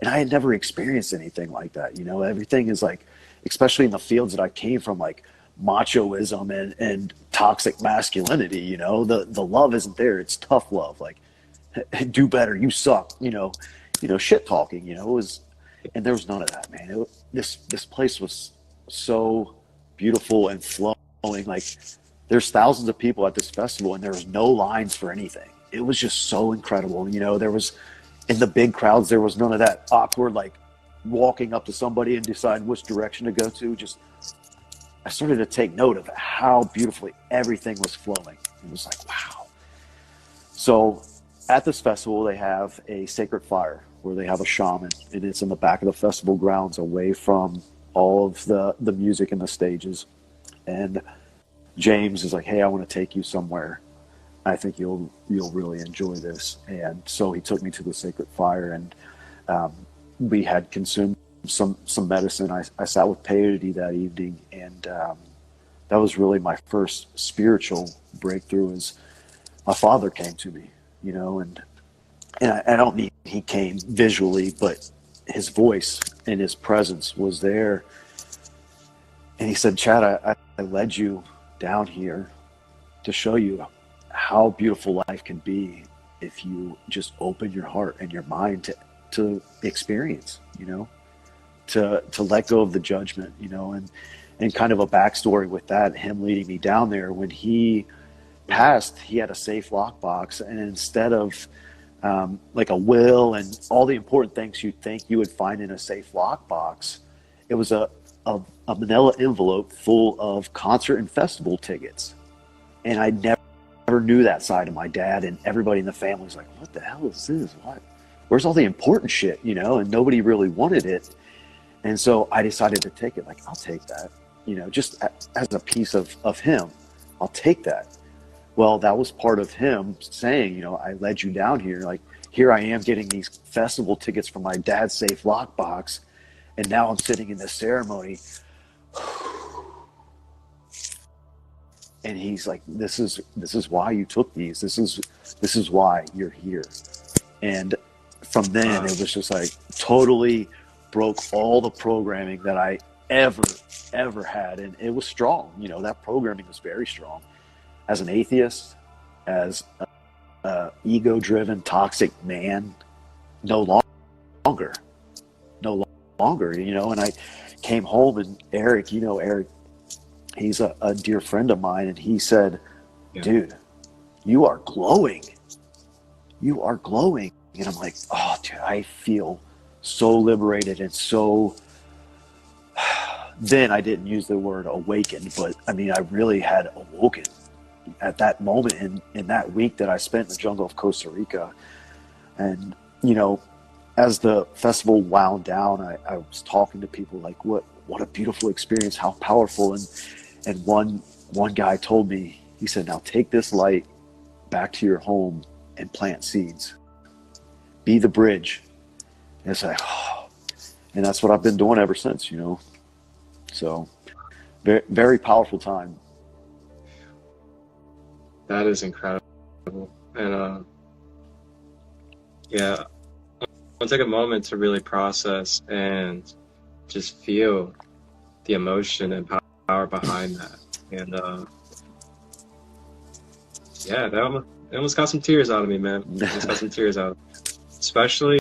And I had never experienced anything like that. Everything is like, especially in the fields that I came from, like machoism and toxic masculinity. You know, the love isn't there. It's tough love. Like, do better. You suck. Shit talking. It was, and there was none of that, man. This place was so beautiful and flowing. Like, there's thousands of people at this festival, and there was no lines for anything. It was just so incredible. There was, in the big crowds, there was none of that awkward, like, walking up to somebody and deciding which direction to go to. Just, I started to take note of how beautifully everything was flowing. It was like, wow. So at this festival, they have a sacred fire where they have a shaman, and it's in the back of the festival grounds, away from all of the music and the stages. And James is like, hey, I want to take you somewhere. I think you'll really enjoy this. And so he took me to the sacred fire, and we had consumed some medicine. I sat with peyote that evening, and that was really my first spiritual breakthrough. As my father came to me, and I don't mean he came visually, but his voice and his presence was there. And he said, Chad, I led you down here to show you how beautiful life can be if you just open your heart and your mind to experience, to let go of the judgment, and kind of a backstory with that, him leading me down there. When he passed, he had a safe lockbox, and instead of like a will and all the important things you'd think you would find in a safe lockbox, it was a manila envelope full of concert and festival tickets. And I never knew that side of my dad, and everybody in the family was like, what the hell is this? Where's all the important shit, and nobody really wanted it. And so I decided to take it. Like, I'll take that, just as a piece of him. I'll take that. Well, that was part of him saying, I led you down here. Like, here I am getting these festival tickets from my dad's safe lockbox, and now I'm sitting in this ceremony. And he's like, this is why you took these. This is why you're here. And from then, it was just like totally broke all the programming that I ever had. And it was strong. That programming was very strong. As an atheist, as a ego-driven, toxic man, no longer. And I came home, and Eric, Eric, he's a dear friend of mine, and he said, dude, you are glowing. You are glowing. And I'm like, oh, dude, I feel so liberated and so... Then I didn't use the word awakened, but I mean, I really had awoken at that moment in that week that I spent in the jungle of Costa Rica. And, as the festival wound down, I was talking to people like, what a beautiful experience, how powerful. And one guy told me, he said, now take this light back to your home and plant seeds. Be the bridge. And it's like, oh. And that's what I've been doing ever since, So very, very powerful time. That is incredible. And yeah, I'll take a moment to really process and just feel the emotion and power behind that. And yeah, that almost got some tears out of me, man. Almost got some tears out of me. Especially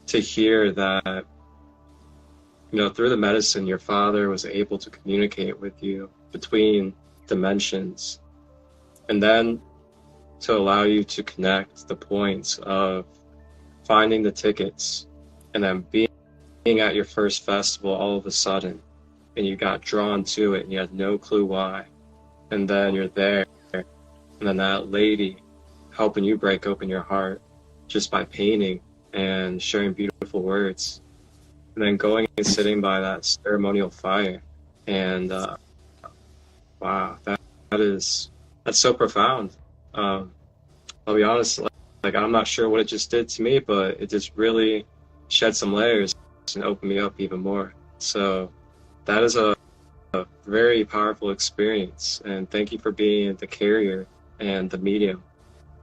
to hear that, through the medicine, your father was able to communicate with you between dimensions, and then to allow you to connect the points of finding the tickets and then being at your first festival all of a sudden, and you got drawn to it and you had no clue why, and then you're there, and then that lady helping you break open your heart just by painting and sharing beautiful words, and then going and sitting by that ceremonial fire. And wow, that's so profound. I'll be honest, like I'm not sure what it just did to me, but it just really shed some layers and opened me up even more. So that is a very powerful experience, and thank you for being the carrier and the medium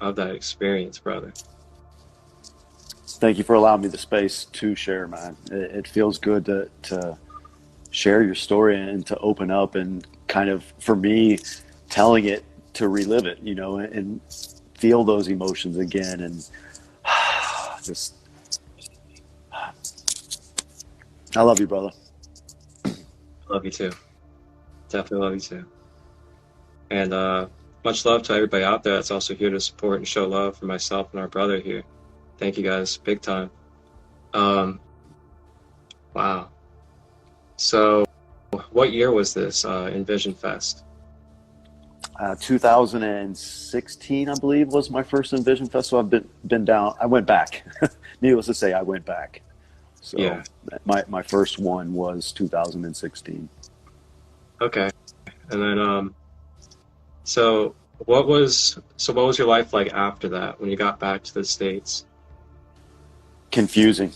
of that experience, brother. Thank you for allowing me the space to share, man. It feels good to share your story and to open up and kind of, for me, telling it to relive it, you know, and feel those emotions again. And just, I love you, brother. Love you too. Definitely love you too. And much love to everybody out there that's also here to support and show love for myself and our brother here. Thank you guys, big time. Wow. So, what year was this Envision Fest? 2016, I believe, was my first Envision Fest. So I've been down. I went back. Needless to say, I went back. So Yeah. my first one was 2016. Okay. And then, so what was your life like after that when you got back to the States? Confusing.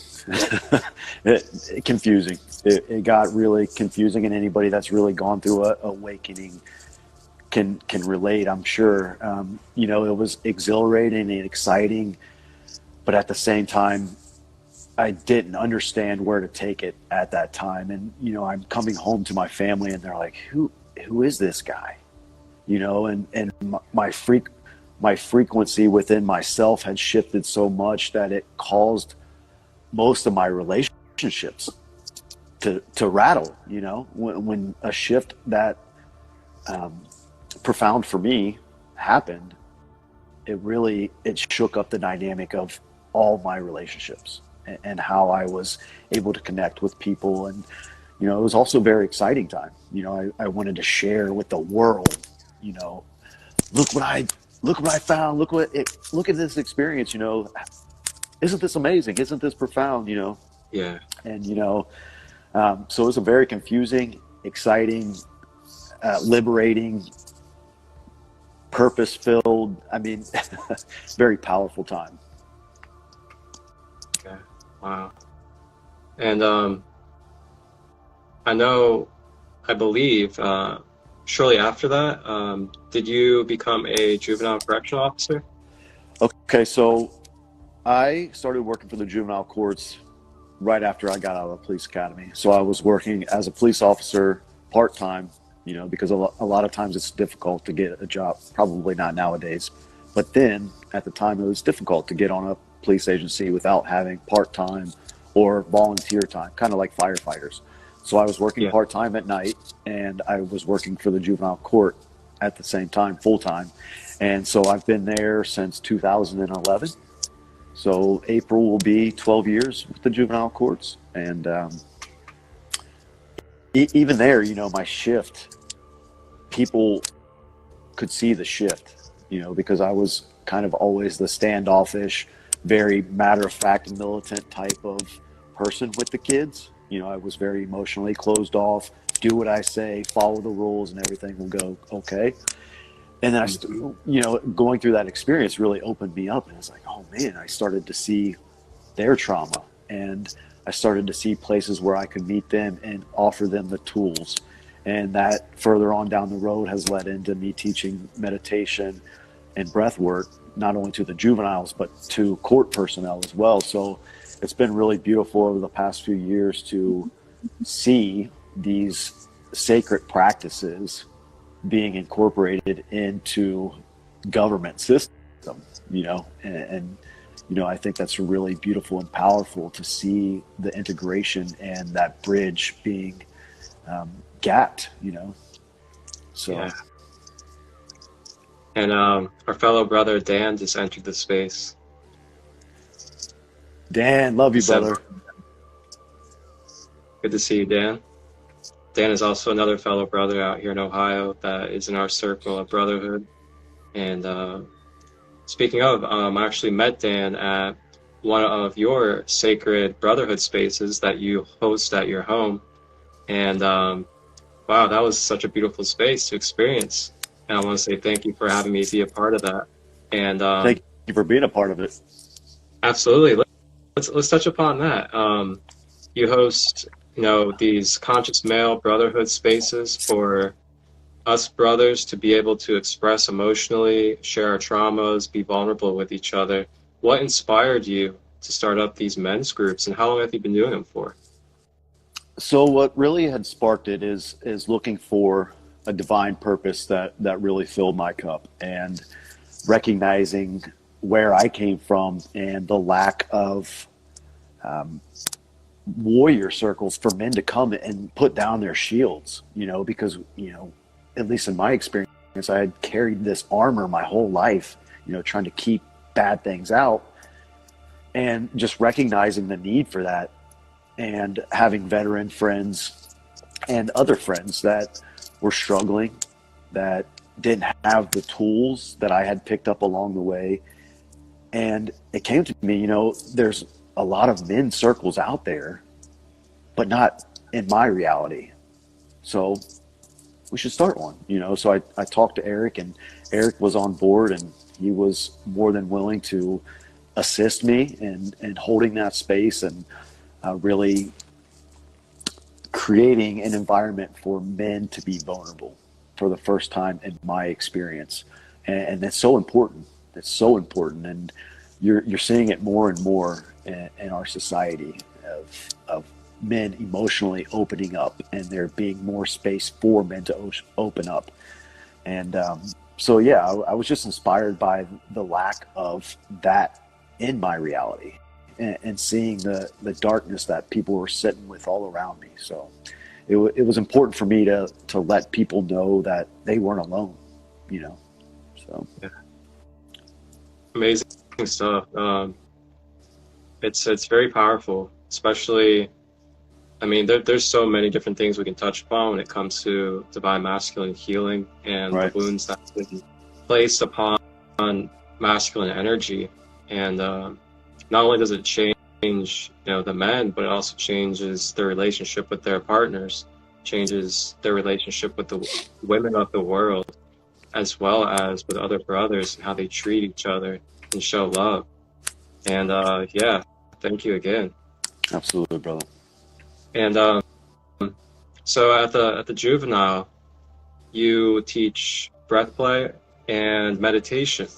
Confusing. It got really confusing, and anybody that's really gone through a awakening can relate, I'm sure. You know, it was exhilarating and exciting, but at the same time, I didn't understand where to take it at that time. And, you know, I'm coming home to my family and they're like, who is this guy? You know, and my frequency within myself had shifted so much that it caused most of my relationships to rattle, you know, when a shift that profound for me happened. It shook up the dynamic of all my relationships and how I was able to connect with people. And, you know, it was also a very exciting time. You know, I wanted to share with the world, you know, look what I found, look at this experience, you know, isn't this amazing? Isn't this profound? You know? Yeah. And, you know, so it was a very confusing, exciting, liberating, purpose-filled, I mean, very powerful time. Okay. Wow. And I believe shortly after that, did you become a juvenile correctional officer? Okay, so I started working for the juvenile courts right after I got out of the police academy. So I was working as a police officer part-time, you know, because a lot of times it's difficult to get a job, probably not nowadays. But then at the time it was difficult to get on a police agency without having part-time or volunteer time, kind of like firefighters. So I was working part-time at night and I was working for the juvenile court at the same time, full-time. And so I've been there since 2011. So April will be 12 years with the juvenile courts. And even there, you know, my shift, people could see the shift, you know, because I was kind of always the standoffish, very matter-of-fact, militant type of person with the kids. You know, I was very emotionally closed off, do what I say, follow the rules, and everything will go okay. And then you know, going through that experience really opened me up, and it's like, oh man, I started to see their trauma, and I started to see places where I could meet them and offer them the tools. And that further on down the road has led into me teaching meditation and breath work, not only to the juveniles, but to court personnel as well. So it's been really beautiful over the past few years to see these sacred practices being incorporated into government system, you know, and you know, I think that's really beautiful and powerful to see the integration and that bridge being gapped, you know. So yeah. And our fellow brother Dan just entered the space. Dan, love you, brother. Good to see you, Dan. Dan is also another fellow brother out here in Ohio that is in our circle of brotherhood. And speaking of, I actually met Dan at one of your sacred brotherhood spaces that you host at your home. And wow, that was such a beautiful space to experience. And I want to say thank you for having me be a part of that. And thank you for being a part of it. Absolutely. Let's touch upon that. You host, you know, these conscious male brotherhood spaces for us brothers to be able to express emotionally, share our traumas, be vulnerable with each other. What inspired you to start up these men's groups, and how long have you been doing them for? So what really had sparked it is looking for a divine purpose that really filled my cup, and recognizing where I came from and the lack of warrior circles for men to come and put down their shields, because, at least in my experience, I had carried this armor my whole life, trying to keep bad things out, and just recognizing the need for that, and having veteran friends and other friends that were struggling, that didn't have the tools that I had picked up along the way. And it came to me, there's a lot of men's circles out there, but not in my reality. So we should start one, So I talked to Eric, and Eric was on board, and he was more than willing to assist me in holding that space, and really creating an environment for men to be vulnerable for the first time in my experience. And that's so important. It's so important. And you're seeing it more and more in our society of men emotionally opening up, and there being more space for men to open up. And so, yeah, I was just inspired by the lack of that in my reality, and seeing the darkness that people were sitting with all around me. So it was important for me to let people know that they weren't alone, so. Yeah. Amazing stuff. It's very powerful, especially, there's so many different things we can touch upon when it comes to divine masculine healing and Right. the wounds that have been placed upon masculine energy. And not only does it change, the men, but it also changes their relationship with their partners, changes their relationship with the women of the world, as well as with other brothers, and how they treat each other and show love. And yeah, thank you again. Absolutely, brother. And so at the juvenile, you teach breath play and meditation.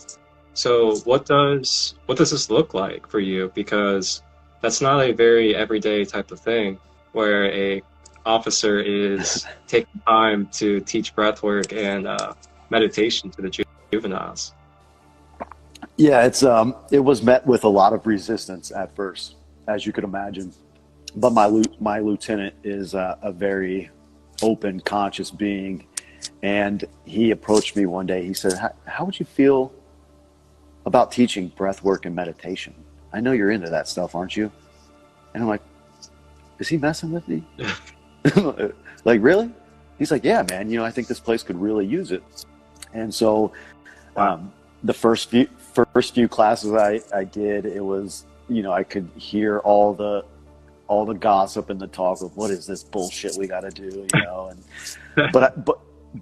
So what does this look like for you? Because that's not a very everyday type of thing, where a officer is taking time to teach breathwork and meditation to the juveniles. Yeah, it was met with a lot of resistance at first, as you could imagine. But my lieutenant is a very open, conscious being, and he approached me one day. He said, "How would you feel about teaching breath work and meditation? I know you're into that stuff, aren't you?" And I'm like, is he messing with me? Like, really? He's like, "Yeah, man, I think this place could really use it." And so the first few classes I did, it was, I could hear all the gossip and the talk of, what is this bullshit we got to do, and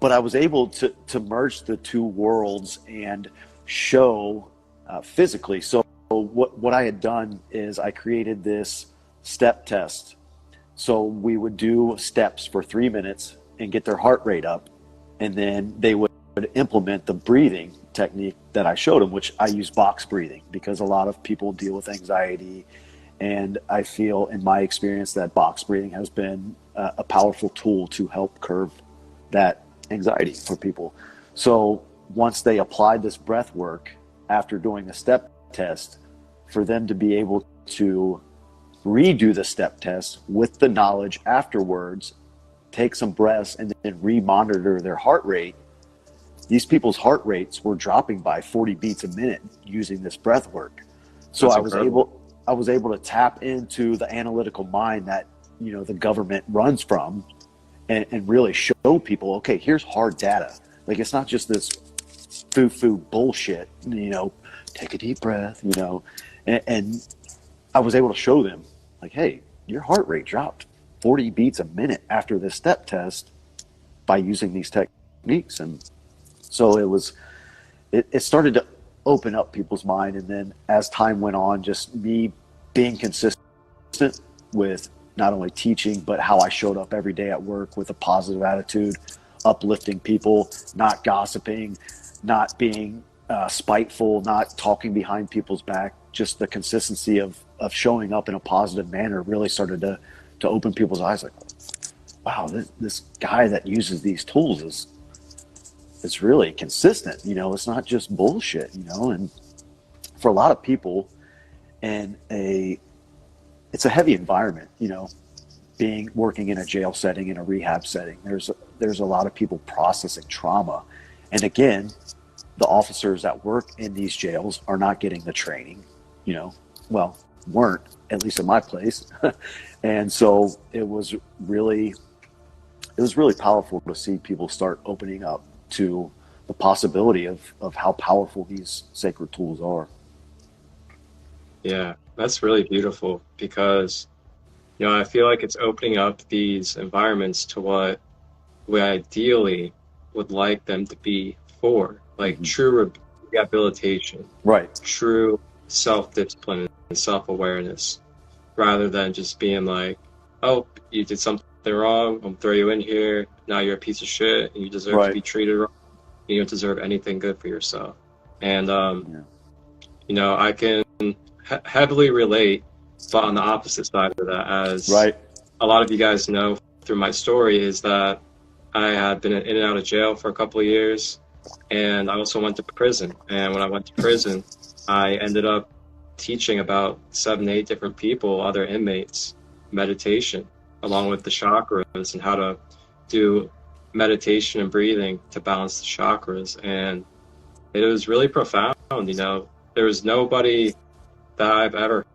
but I was able to merge the two worlds and show physically. So what I had done is I created this step test. So we would do steps for 3 minutes and get their heart rate up, and then they would implement the breathing technique that I showed them, which I use box breathing, because a lot of people deal with anxiety, and I feel in my experience that box breathing has been a powerful tool to help curb that anxiety for people. So once they applied this breath work after doing the step test, for them to be able to redo the step test with the knowledge afterwards, take some breaths, and then re-monitor their heart rate, these people's heart rates were dropping by 40 beats a minute using this breath work. So I was able to tap into the analytical mind that, the government runs from, and really show people, okay, here's hard data. Like, it's not just this foo-foo bullshit, take a deep breath, and I was able to show them, like, hey, your heart rate dropped 40 beats a minute after this step test by using these techniques. And so it started to open up people's mind. And then as time went on, just me being consistent with not only teaching, but how I showed up every day at work with a positive attitude, uplifting people, not gossiping, not being spiteful, not talking behind people's back. Just the consistency of showing up in a positive manner really started to open people's eyes, like, wow, this guy that uses these tools is really consistent. You know, it's not just bullshit, you know. And for a lot of people it's a heavy environment, you know, working in a jail setting, in a rehab setting. There's a lot of people processing trauma. And again, the officers that work in these jails are not getting the training, you know, well, weren't, at least in my place. And so it was really powerful to see people start opening up to the possibility of how powerful these sacred tools are. Yeah, that's really beautiful because, you know, I feel like it's opening up these environments to what we ideally would like them to be for, like true rehabilitation, Right. true self-discipline and self-awareness, rather than just being like, oh, you did something wrong, I'm gonna throw you in here, now you're a piece of shit, and you deserve to be treated wrong. You don't deserve anything good for yourself. And, you know, I can heavily relate, but on the opposite side of that, as a lot of you guys know through my story, is that I had been in and out of jail for a couple of years, and I also went to prison. And when I went to prison, I ended up teaching about 7 to 8 different people, other inmates, meditation, along with the chakras and how to do meditation and breathing to balance the chakras. And it was really profound. You know, there was nobody that I've ever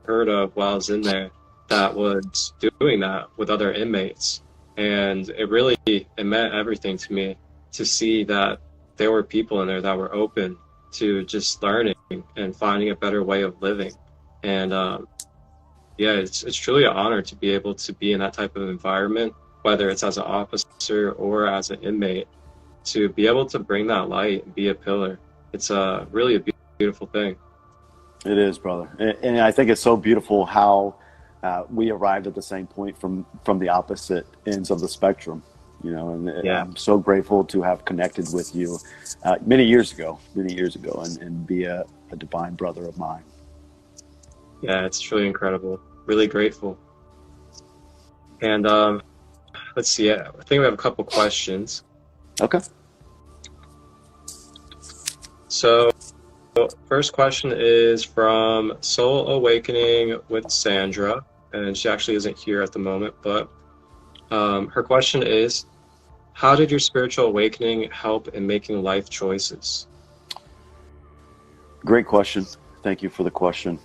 heard of while I was in there that was doing that with other inmates. And it meant everything to me to see that there were people in there that were open to just learning and finding a better way of living. And yeah, it's truly an honor to be able to be in that type of environment, whether it's as an officer or as an inmate, to be able to bring that light and be a pillar. It's really a beautiful thing. It is, brother. And I think it's so beautiful how we arrived at the same point from the opposite ends of the spectrum, you know, and I'm so grateful to have connected with you many years ago, and be a divine brother of mine. Yeah, it's truly incredible. Really grateful. And let's see, I think we have a couple questions. Okay. So first question is from Soul Awakening with Sandra, and she actually isn't here at the moment, but her question is, how did your spiritual awakening help in making life choices? Great question. Thank you for the question.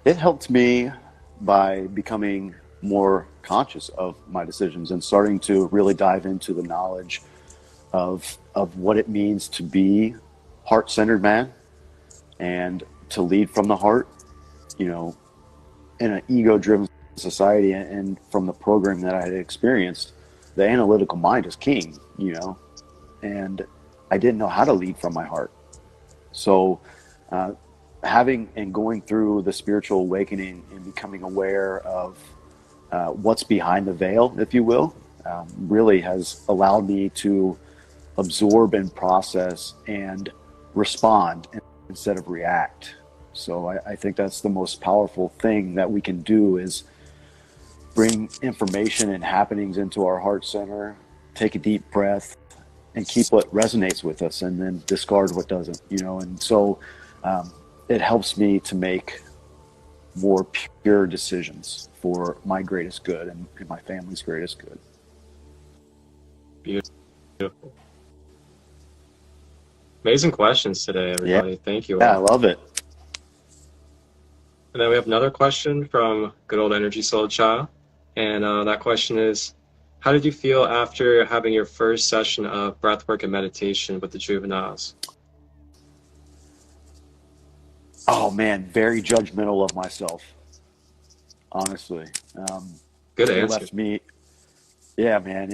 It helped me by becoming more conscious of my decisions and starting to really dive into the knowledge of what it means to be heart-centered man and to lead from the heart, you know, in an ego-driven society. And from the program that I had experienced, the analytical mind is king, you know, and I didn't know how to lead from my heart. So having and going through the spiritual awakening and becoming aware of what's behind the veil, if you will, really has allowed me to absorb and process and respond instead of react. So I think that's the most powerful thing that we can do, is bring information and happenings into our heart center, take a deep breath, and keep what resonates with us, and then discard what doesn't, you know. And so it helps me to make more pure decisions for my greatest good and my family's greatest good. Beautiful. Amazing questions today, everybody. Yeah. Thank you. Yeah, I love it. And then we have another question from good old Energy Soul Child. And that question is, how did you feel after having your first session of breathwork and meditation with the juveniles? Oh man, very judgmental of myself, honestly. Good it answer. Left me, yeah, man.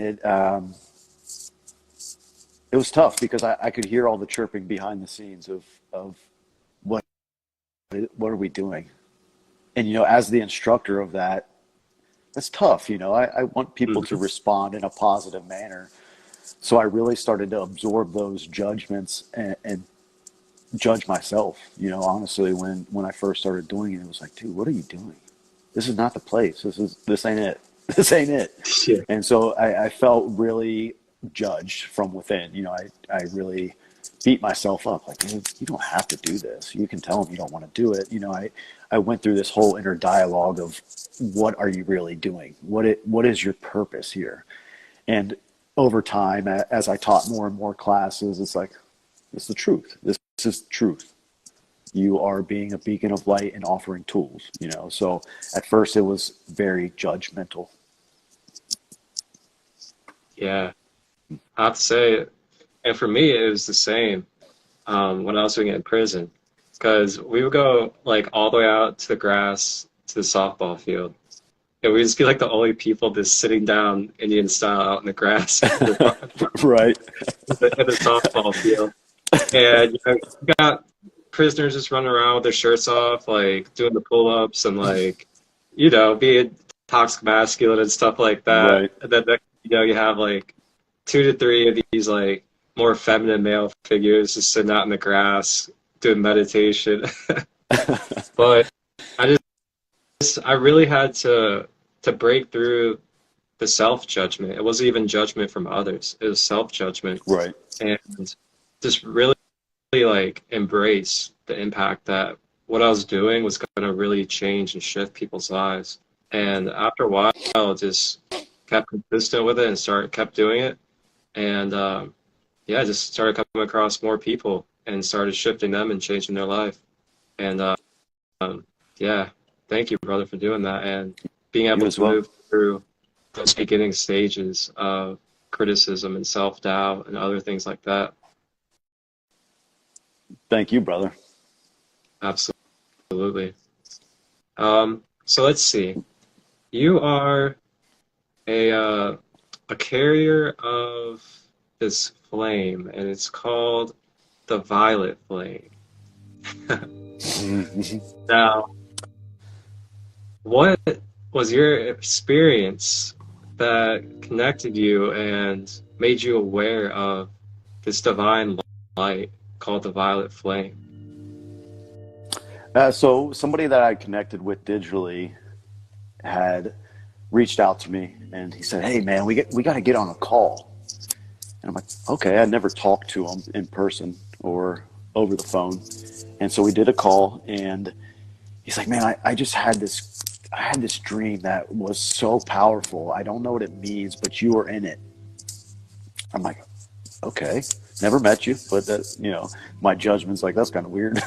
It was tough because I could hear all the chirping behind the scenes of what are we doing? And, you know, as the instructor of that, that's tough. You know, I want people to respond in a positive manner. So I really started to absorb those judgments and judge myself. You know, honestly, when I first started doing it, it was like, dude, what are you doing? this is not the place. This ain't it. This ain't it. Yeah. And so I felt really judged from within. You know, I really beat myself up. Like, you don't have to do this. You can tell them you don't want to do it. You know, I went through this whole inner dialogue of, what are you really doing? What is your purpose here? And over time, as I taught more and more classes, it's like, it's the truth. This is truth. You are being a beacon of light and offering tools, you know. So at first it was very judgmental. Yeah. I have to say, and for me, it was the same when I was doing it in prison, because we would go like all the way out to the grass to the softball field. And we'd just be like the only people just sitting down Indian style out in the grass Right. at the softball field. And you got prisoners just running around with their shirts off, like doing the pull-ups and like, you know, being toxic masculine and stuff like that. Right. And then, you know, you have like 2 to 3 of these like more feminine male figures just sitting out in the grass doing meditation. But I really had to break through the self-judgment. It wasn't even judgment from others. It was self-judgment. Right. And just really like embrace the impact that what I was doing was going to really change and shift people's lives. And after a while, I just kept consistent with it and kept doing it. And yeah, just started coming across more people and started shifting them and changing their life. And yeah, thank you, brother, for doing that and being able to move through those beginning stages of criticism and self-doubt and other things like that. Thank you, brother. Absolutely. So let's see. You are a carrier of this flame, and it's called the violet flame. Now, what was your experience that connected you and made you aware of this divine light called the violet flame? So somebody that I connected with digitally had reached out to me, and he said, "Hey man, we got to get on a call." And I'm like, okay. I never talked to him in person or over the phone, and so we did a call. And he's like, "Man, I just had this dream that was so powerful. I don't know what it means, but you were in it." I'm like, okay. Never met you, but that, you know, my judgment's like, that's kind of weird.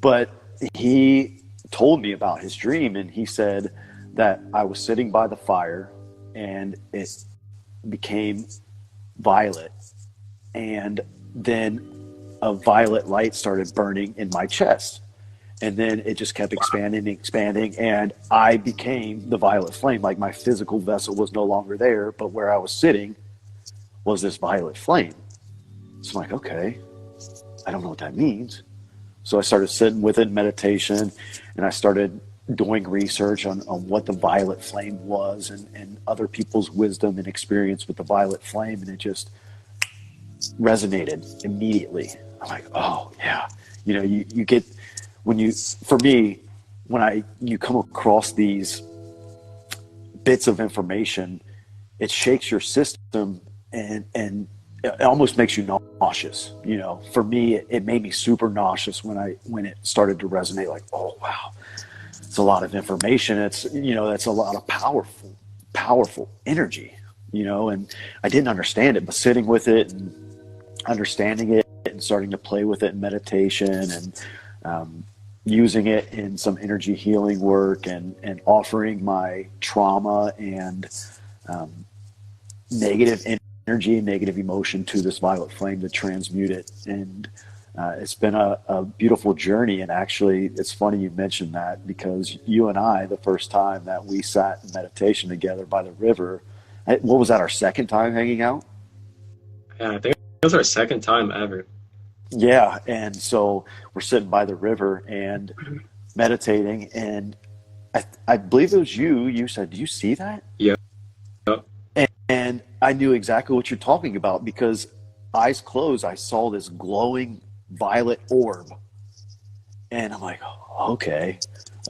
But he told me about his dream, and he said that I was sitting by the fire and it became violet, and then a violet light started burning in my chest, and then it just kept expanding, and I became the violet flame. Like, my physical vessel was no longer there, but where I was sitting was this violet flame. So I'm like, okay, I don't know what that means. So I started sitting with it in meditation, and I started doing research on what the violet flame was, and other people's wisdom and experience with the violet flame, and it just resonated immediately. I'm like, oh yeah. You know, you get, for me, when you come across these bits of information, it shakes your system, and it almost makes you nauseous. You know, for me, it made me super nauseous when it started to resonate. Like, oh wow, it's a lot of information. It's, you know, that's a lot of powerful energy. You know, and I didn't understand it, but sitting with it and understanding it and starting to play with it in meditation, and using it in some energy healing work, and offering my trauma and negative energy, negative emotion to this violet flame to transmute it. And it's been a beautiful journey. And actually, it's funny you mentioned that, because you and I, the first time that we sat in meditation together by the river, what was that, our second time hanging out? Yeah, I think it was our second time ever. Yeah. And so we're sitting by the river and meditating, and I believe it was you said, "Do you see that?" Yeah. And I knew exactly what you're talking about, because eyes closed, I saw this glowing violet orb. And I'm like, okay,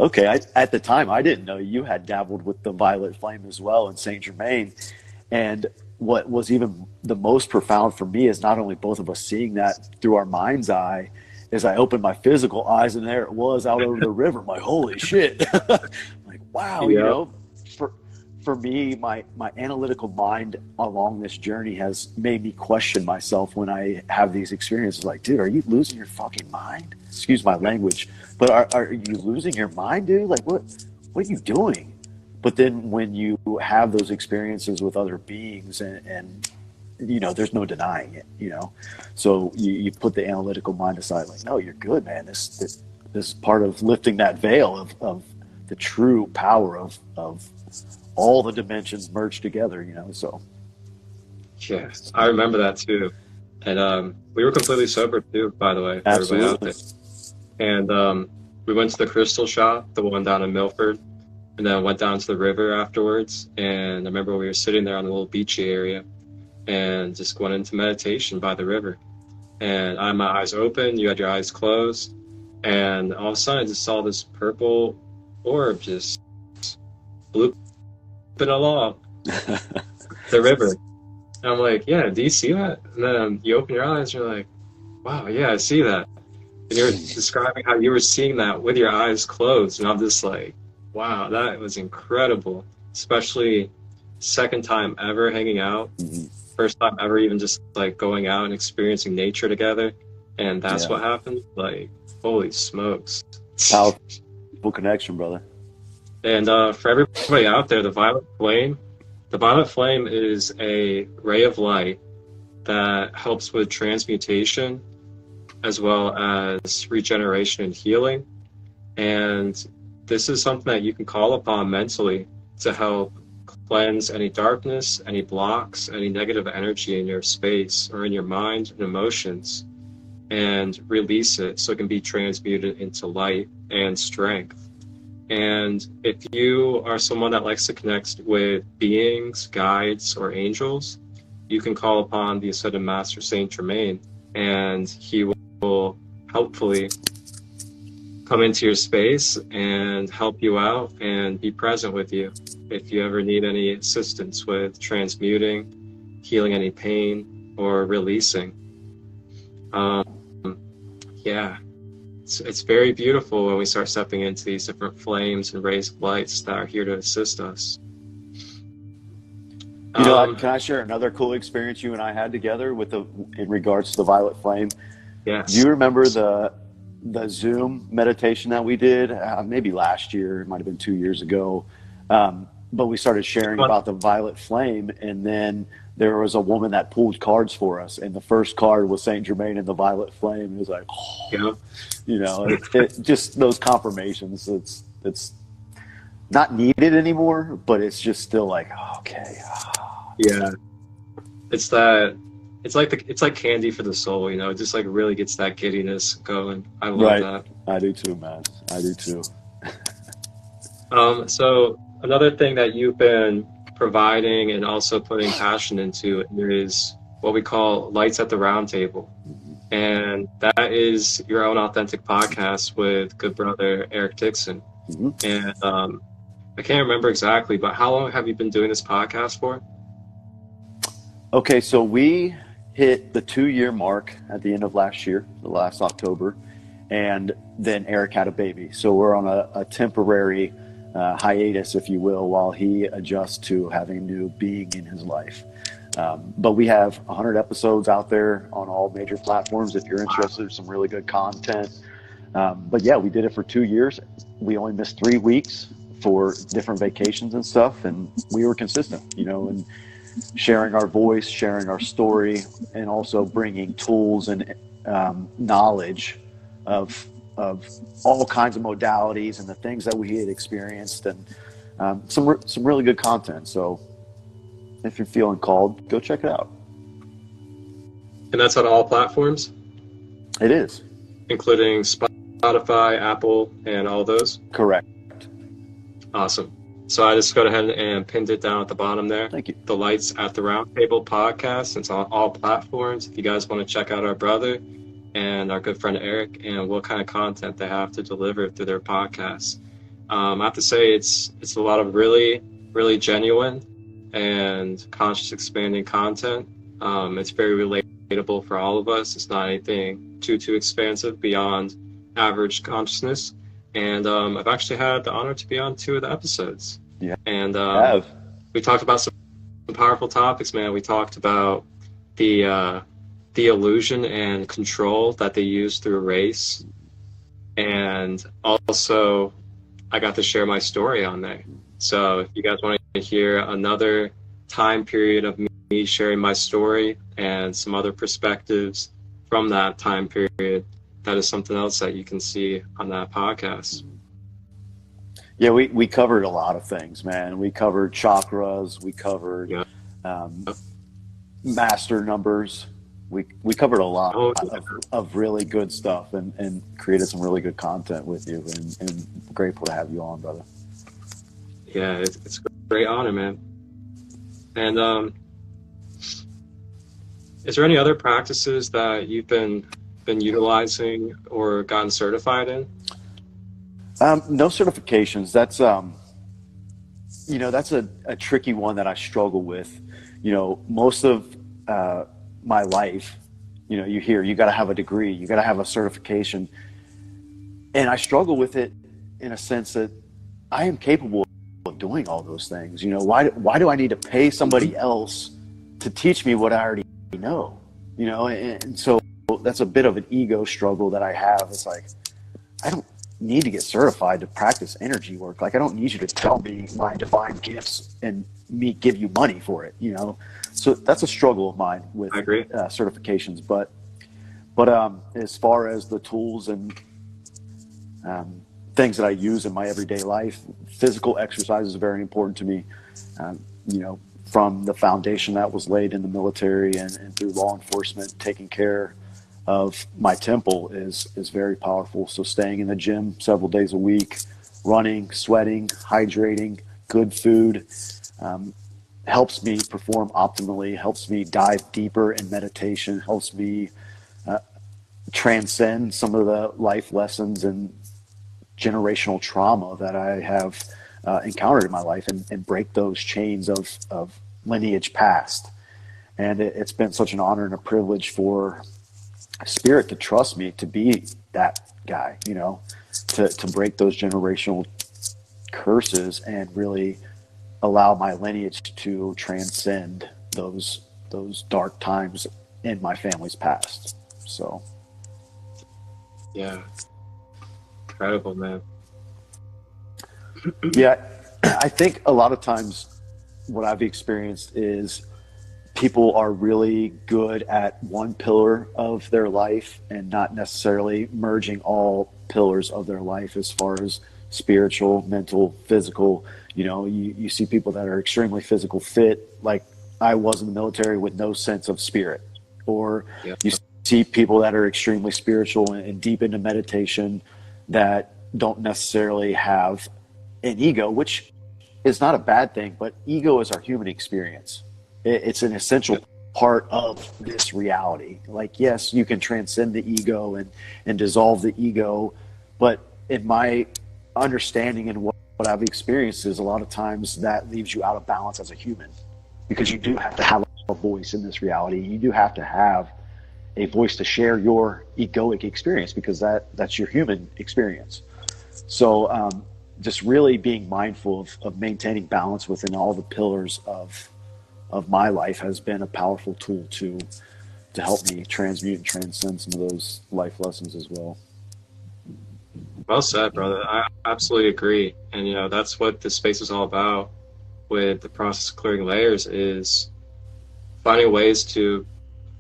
Okay, at the time, I didn't know you had dabbled with the violet flame as well in Saint Germain. And what was even the most profound for me is not only both of us seeing that through our mind's eye, is I opened my physical eyes and there it was out over the river. I'm like, holy shit. Like, wow, you Yeah. know, for me, my analytical mind along this journey has made me question myself when I have these experiences. Like, dude, are you losing your fucking mind? Excuse my language, but are you losing your mind, dude? Like, what are you doing? But then when you have those experiences with other beings and you know, there's no denying it, you know, so you put the analytical mind aside, like, no, you're good, man. This is part of lifting that veil of the true power of all the dimensions merged together, you know. So Yeah, I remember that too. And we were completely sober too, by the way, for everybody out absolutely. there. And we went to the crystal shop, the one down in Milford, and then went down to the river afterwards. And I remember we were sitting there on the little beachy area and just went into meditation by the river. And I had my eyes open, you had your eyes closed, and all of a sudden I just saw this purple orb just blooping along the river. And I'm like, yeah, do you see that? And then you open your eyes and you're like, wow, yeah, I see that. And you're describing how you were seeing that with your eyes closed. And I'm just like, wow, that was incredible. Especially second time ever hanging out. First time ever even just like going out and experiencing nature together. And that's what happened. Like, holy smokes. Powerful connection, brother. And for everybody out there, the violet flame is a ray of light that helps with transmutation as well as regeneration and healing. And this is something that you can call upon mentally to help cleanse any darkness, any blocks, any negative energy in your space or in your mind and emotions, and release it so it can be transmuted into light and strength. And if you are someone that likes to connect with beings, guides, or angels, you can call upon the Ascended Master Saint Germain, and he will helpfully come into your space and help you out and be present with you if you ever need any assistance with transmuting, healing any pain, or releasing. Yeah, it's very beautiful when we start stepping into these different flames and rays of lights that are here to assist us. You know, can I share another cool experience you and I had together in regards to the violet flame? Yes. Do you remember the Zoom meditation that we did? Maybe last year, it might have been 2 years ago. But we started sharing about the violet flame, and then there was a woman that pulled cards for us, and the first card was Saint Germain and the violet flame. It was like, oh, Yeah. you know, it just those confirmations. It's not needed anymore, but it's just still like, okay. Yeah. It's like candy for the soul, you know. It just like really gets that giddiness going. I love that. I do too, man. I do too. So another thing that you've been providing and also putting passion into is what we call Lights at the Round Table. And that is your own authentic podcast with good brother Eric Dixon. And I can't remember exactly, but how long have you been doing this podcast for? Okay, so we hit the 2-year mark at the end of last year, the last October, and then Eric had a baby. So we're on a temporary hiatus, if you will, while he adjusts to having a new being in his life. But we have 100 episodes out there on all major platforms. If you're interested, there's some really good content. But yeah, we did it for 2 years. We only missed 3 weeks for different vacations and stuff, and we were consistent, you know, and sharing our voice, sharing our story, and also bringing tools and knowledge of all kinds of modalities and the things that we had experienced, and some really good content. So if you're feeling called, go check it out. And that's on all platforms? It is. Including Spotify, Apple, and all those? Correct. Awesome. So I just go ahead and pinned it down at the bottom there. Thank you. The Lights at the Round Table podcast. It's on all platforms. If you guys want to check out our brother and our good friend Eric and what kind of content they have to deliver through their podcasts. I have to say it's a lot of really, really genuine and conscious expanding content. It's very relatable for all of us. It's not anything too expansive beyond average consciousness. And I've actually had the honor to be on 2 of the episodes. Yeah. And Have. we talked about some powerful topics, man. We talked about the illusion and control that they use through race. And also, I got to share my story on there. So if you guys want to hear another time period of me sharing my story and some other perspectives from that time period, that is something else that you can see on that podcast. Yeah, we covered a lot of things, man. We covered chakras. We covered master numbers. We covered a lot of really good stuff and created some really good content with you. And grateful to have you on, brother. Yeah, it's a great honor, man. And is there any other practices that you've been utilizing or gotten certified in? No certifications. That's that's a tricky one that I struggle with. Most of my life, you hear you got to have a degree, you got to have a certification, and I struggle with it in a sense that I am capable of doing all those things. Why do I need to pay somebody else to teach me what I already know? And so that's a bit of an ego struggle that I have. It's like, I don't need to get certified to practice energy work. Like, I don't need you to tell me my divine gifts and me give you money for it, So that's a struggle of mine with certifications. But as far as the tools and things that I use in my everyday life, physical exercise is very important to me. From the foundation that was laid in the military and through law enforcement, taking care of my temple is very powerful. So staying in the gym several days a week, running, sweating, hydrating, good food, helps me perform optimally, helps me dive deeper in meditation, helps me transcend some of the life lessons and generational trauma that I have encountered in my life and break those chains of lineage past. And it's been such an honor and a privilege for Spirit to trust me to be that guy, to break those generational curses and really allow my lineage to transcend those dark times in my family's past. So yeah, incredible, man. Yeah, I think a lot of times what I've experienced is people are really good at one pillar of their life and not necessarily merging all pillars of their life as far as spiritual, mental, physical. You see people that are extremely physical fit, like I was in the military, with no sense of spirit. Or you see people that are extremely spiritual and deep into meditation that don't necessarily have an ego, which is not a bad thing, but ego is our human experience. It's an essential part of this reality. Like, yes, you can transcend the ego and dissolve the ego, but in my understanding and what I've experienced is a lot of times that leaves you out of balance as a human, because you do have to have a voice in this reality. You do have to have a voice to share your egoic experience, because that's your human experience. So just really being mindful of maintaining balance within all the pillars of my life has been a powerful tool to help me transmute and transcend some of those life lessons as well. Well said, brother. I absolutely agree. And, that's what this space is all about with the process of clearing layers, is finding ways to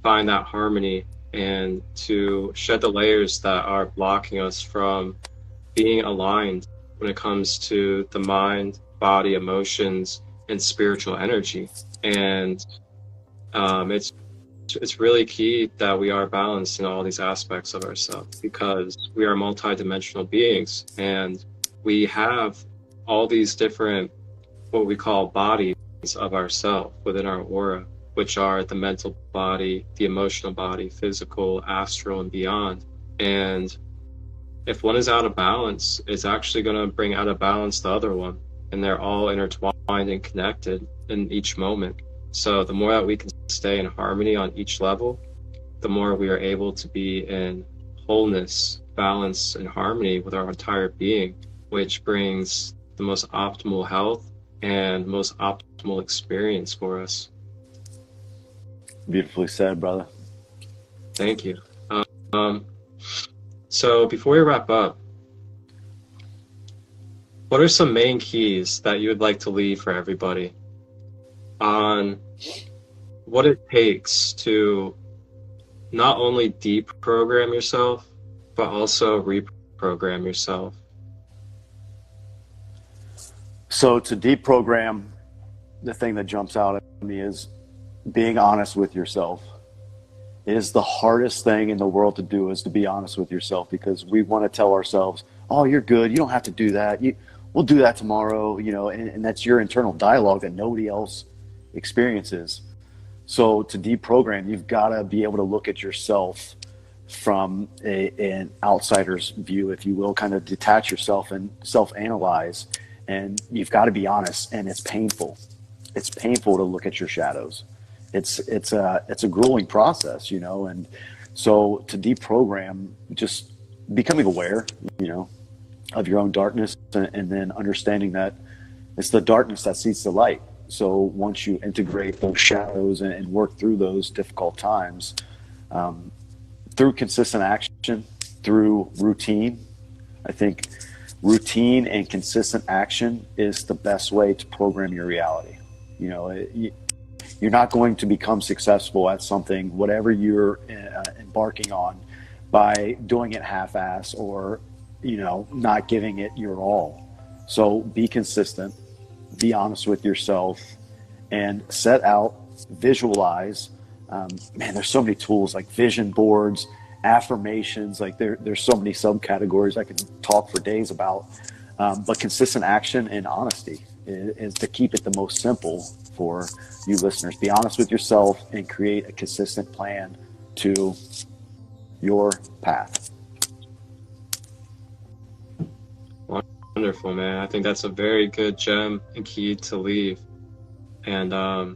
find that harmony and to shed the layers that are blocking us from being aligned when it comes to the mind, body, emotions, and spiritual energy. And it's really key that we are balanced in all these aspects of ourselves, because we are multidimensional beings and we have all these different, what we call bodies of ourself within our aura, which are the mental body, the emotional body, physical, astral, and beyond. And if one is out of balance, it's actually going to bring out of balance the other one. And they're all intertwined and connected in each moment. So the more that we can stay in harmony on each level, the more we are able to be in wholeness, balance, and harmony with our entire being, which brings the most optimal health and most optimal experience for us. Beautifully said, brother. Thank you. So before we wrap up, what are some main keys that you would like to leave for everybody on what it takes to not only deprogram yourself, but also reprogram yourself? So to deprogram, the thing that jumps out at me is being honest with yourself. It is the hardest thing in the world to do, is to be honest with yourself, because we want to tell ourselves, oh, you're good, you don't have to do that, we'll do that tomorrow, and that's your internal dialogue that nobody else experiences. So to deprogram, you've got to be able to look at yourself from an outsider's view, if you will, kind of detach yourself and self-analyze, and you've got to be honest, and it's painful. It's painful to look at your shadows. It's a grueling process, and so to deprogram, just becoming aware, of your own darkness, and then understanding that it's the darkness that sees the light. So once you integrate those shadows and work through those difficult times, through consistent action, through routine, I think routine and consistent action is the best way to program your reality. You're not going to become successful at something, whatever you're embarking on, by doing it half-ass or, not giving it your all. So be consistent, be honest with yourself, and set out, visualize. There's so many tools like vision boards, affirmations, like there's so many subcategories I could talk for days about. But consistent action and honesty is to keep it the most simple for you listeners. Be honest with yourself and create a consistent plan to your path. Wonderful, man. I think that's a very good gem and key to leave. And I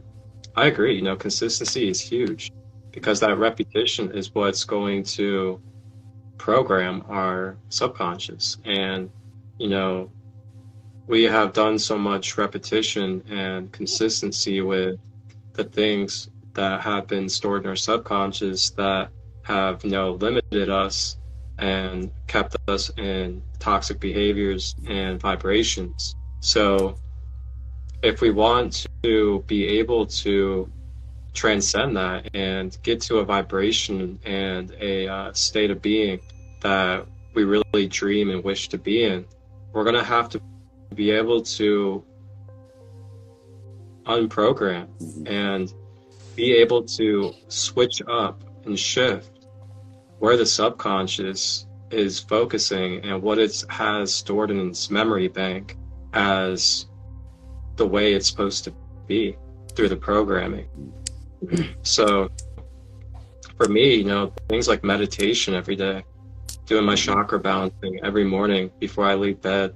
agree, consistency is huge, because that repetition is what's going to program our subconscious. And, we have done so much repetition and consistency with the things that have been stored in our subconscious that have, limited us and kept us in toxic behaviors and vibrations. So if we want to be able to transcend that and get to a vibration and a state of being that we really dream and wish to be in, we're going to have to be able to unprogram and be able to switch up and shift where the subconscious is focusing and what it has stored in its memory bank as the way it's supposed to be through the programming. So for me, things like meditation every day, doing my chakra balancing every morning before I leave bed,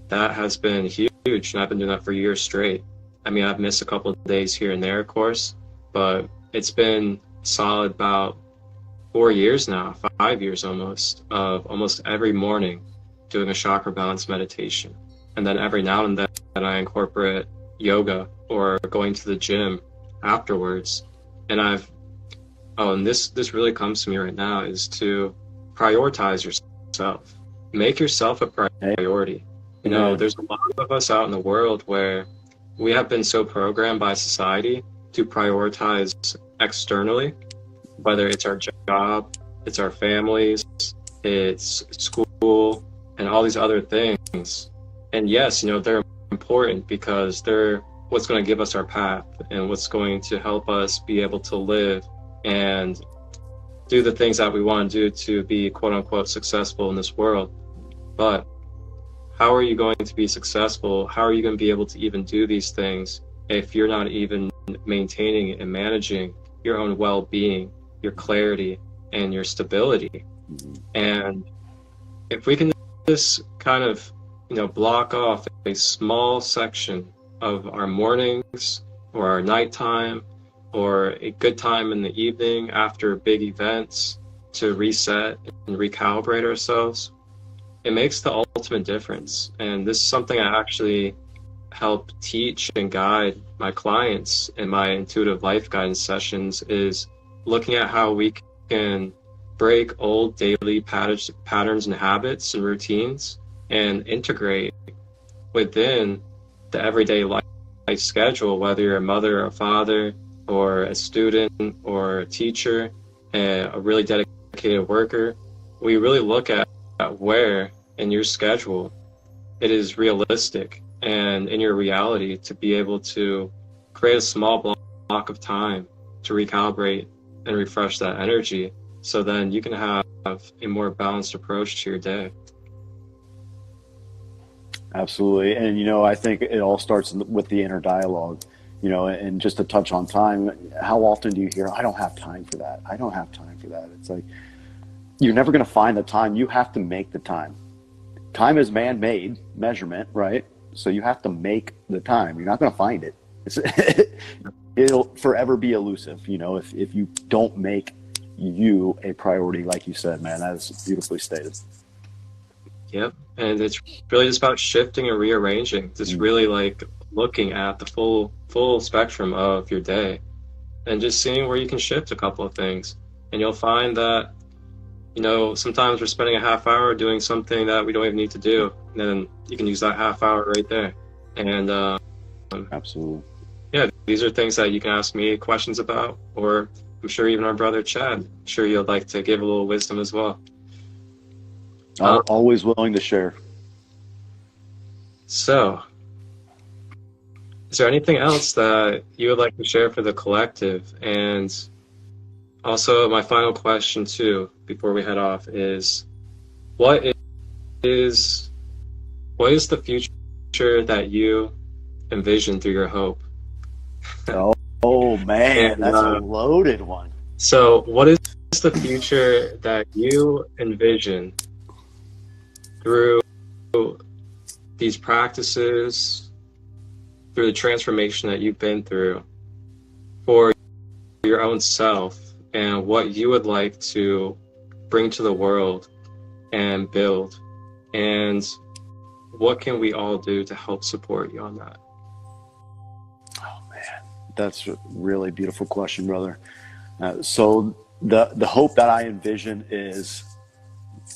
that has been huge, and I've been doing that for years straight. I've missed a couple of days here and there, of course, but it's been solid about 4 years now, 5 years almost, of almost every morning doing a chakra balance meditation. And then every now and then I incorporate yoga or going to the gym afterwards. And and this really comes to me right now, is to prioritize yourself. Make yourself a priority. There's a lot of us out in the world where we have been so programmed by society to prioritize externally, whether it's our job, it's our families, it's school, and all these other things. And yes, they're important because they're what's going to give us our path and what's going to help us be able to live and do the things that we want to do to be quote unquote successful in this world. But how are you going to be successful? How are you going to be able to even do these things if you're not even maintaining and managing your own well-being, your clarity, and your stability? And if we can just kind of, block off a small section of our mornings or our nighttime or a good time in the evening after big events to reset and recalibrate ourselves, it makes the ultimate difference. And this is something I actually help teach and guide my clients in my intuitive life guidance sessions, is looking at how we can break old daily patterns and habits and routines and integrate within the everyday life schedule, whether you're a mother or a father or a student or a teacher, a really dedicated worker. We really look at where in your schedule it is realistic and in your reality to be able to create a small block of time to recalibrate and refresh that energy, so then you can have a more balanced approach to your day. Absolutely. And, I think it all starts with the inner dialogue, and just to touch on time, how often do you hear, I don't have time for that. I don't have time for that. It's like, you're never going to find the time. You have to make the time. Time is man-made measurement, right? So you have to make the time. You're not going to find it. It'll forever be elusive, if you don't make you a priority, like you said, man. That is beautifully stated. Yep. And it's really just about shifting and rearranging. Just really like looking at the full spectrum of your day and just seeing where you can shift a couple of things. And you'll find that, sometimes we're spending a half hour doing something that we don't even need to do. And then you can use that half hour right there. And absolutely. Yeah, these are things that you can ask me questions about, or I'm sure even our brother Chad, I'm sure you'd like to give a little wisdom as well. Always willing to share. So, is there anything else that you would like to share for the collective? And also, my final question too, before we head off, is what is the future that you envision through your hope? Oh man, that's a loaded one. So, what is the future that you envision through these practices, through the transformation that you've been through for your own self, and what you would like to bring to the world and build? And what can we all do to help support you on that? Oh man, that's a really beautiful question, brother. So the hope that I envision is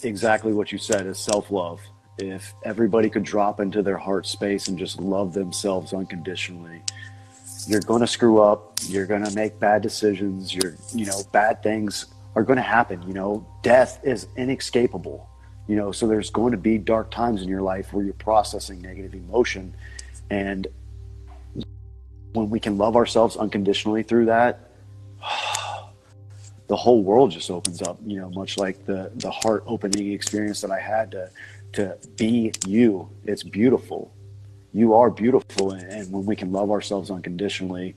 exactly what you said, is self-love. If everybody could drop into their heart space and just love themselves unconditionally, you're going to screw up. You're going to make bad decisions. Bad things are going to happen. Death is inescapable. So there's going to be dark times in your life where you're processing negative emotion. And when we can love ourselves unconditionally through that, the whole world just opens up, much like the heart opening experience that I had to be you. It's beautiful. You are beautiful. And when we can love ourselves unconditionally,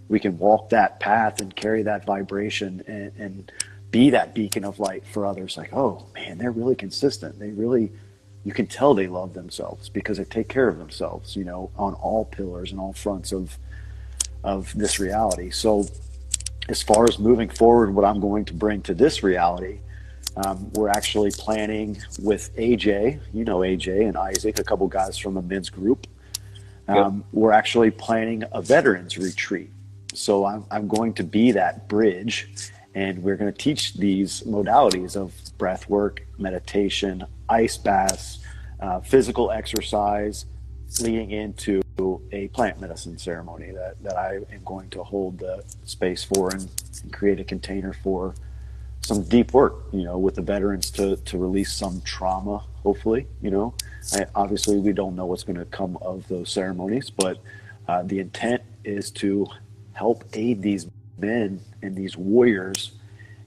we can walk that path and carry that vibration and be that beacon of light for others. Like, oh man, they're really consistent. You can tell they love themselves because they take care of themselves, on all pillars and all fronts of this reality. So as far as moving forward, what I'm going to bring to this reality, we're actually planning with AJ, AJ and Isaac, a couple guys from the men's group. We're actually planning a veterans retreat. So I'm going to be that bridge, and we're going to teach these modalities of breath work, meditation, ice baths, physical exercise, leading into a plant medicine ceremony that I am going to hold the space for and create a container for some deep work, with the veterans to release some trauma, hopefully. Obviously we don't know what's going to come of those ceremonies, but the intent is to help aid these men and these warriors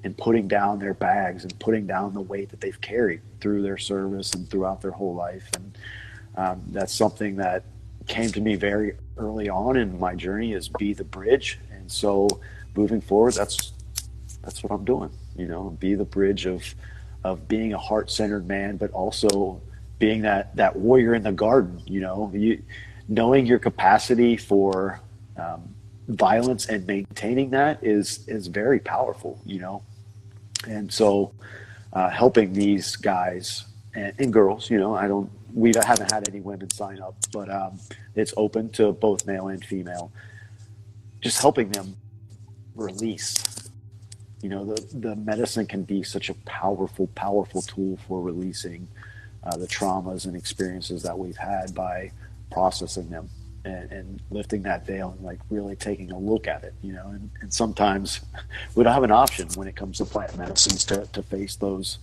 in putting down their bags and putting down the weight that they've carried through their service and throughout their whole life. And that's something that came to me very early on in my journey, is be the bridge. And so moving forward, that's what I'm doing, be the bridge of of being a heart-centered man, but also being that warrior in the garden. Knowing your capacity for violence and maintaining that is very powerful. And so helping these guys and girls, we haven't had any women sign up, but it's open to both male and female. Just helping them release. The medicine can be such a powerful tool for releasing the traumas and experiences that we've had by processing them and lifting that veil and really taking a look at it, and sometimes we don't have an option when it comes to plant medicines to face those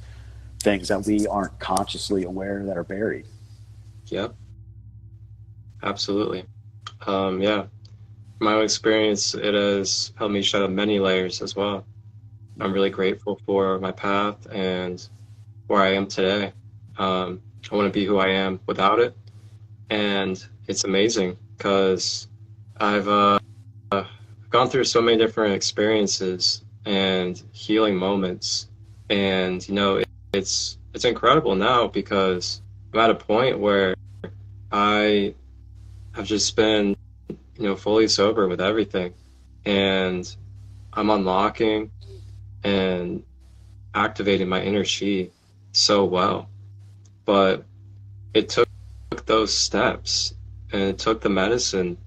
things that we aren't consciously aware that are buried. Yep. Absolutely. Yeah. My own experience, it has helped me shed many layers as well. I'm really grateful for my path and where I am today. I want to be who I am without it. And it's amazing because I've gone through so many different experiences and healing moments. And, it's incredible now because I'm at a point where I have just been, fully sober with everything. And I'm unlocking and activating my inner chi so well. But it took those steps and it took the medicine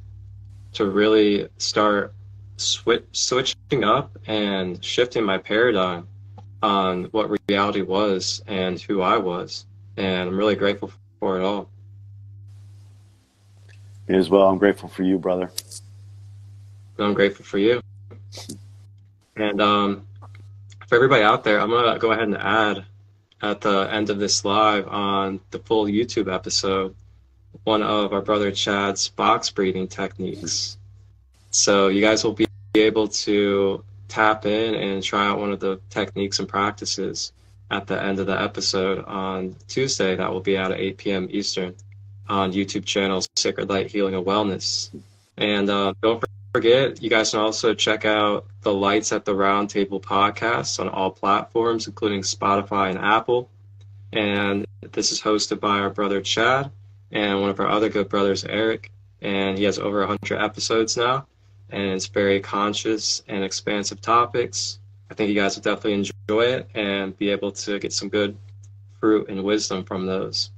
to really start switching up and shifting my paradigm on what reality was and who I was. And I'm really grateful for it all. Me as well. I'm grateful for you, brother. I'm grateful for you. And for everybody out there, I'm going to go ahead and add at the end of this live on the full YouTube episode one of our brother Chad's box breathing techniques. So you guys will be able to tap in and try out one of the techniques and practices at the end of the episode on Tuesday. That will be out at 8 p.m. Eastern on YouTube channel Sacred Light Healing and Wellness. And don't forget, you guys can also check out the Lights at the Round Table podcast on all platforms, including Spotify and Apple. And this is hosted by our brother Chad and one of our other good brothers, Eric. And he has over 100 episodes now. And it's very conscious and expansive topics. I think you guys will definitely enjoy it and be able to get some good fruit and wisdom from those.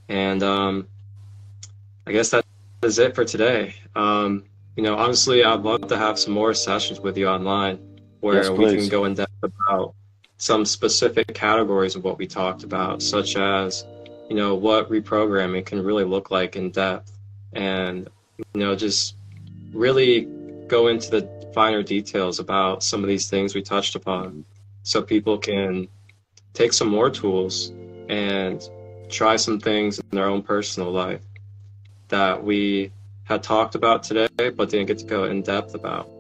And I guess that is it for today. Honestly, I'd love to have some more sessions with you online where yes, we can go in depth about some specific categories of what we talked about, such as, what reprogramming can really look like in depth and, just really go into the finer details about some of these things we touched upon so people can take some more tools and try some things in their own personal life that we had talked about today but didn't get to go in depth about.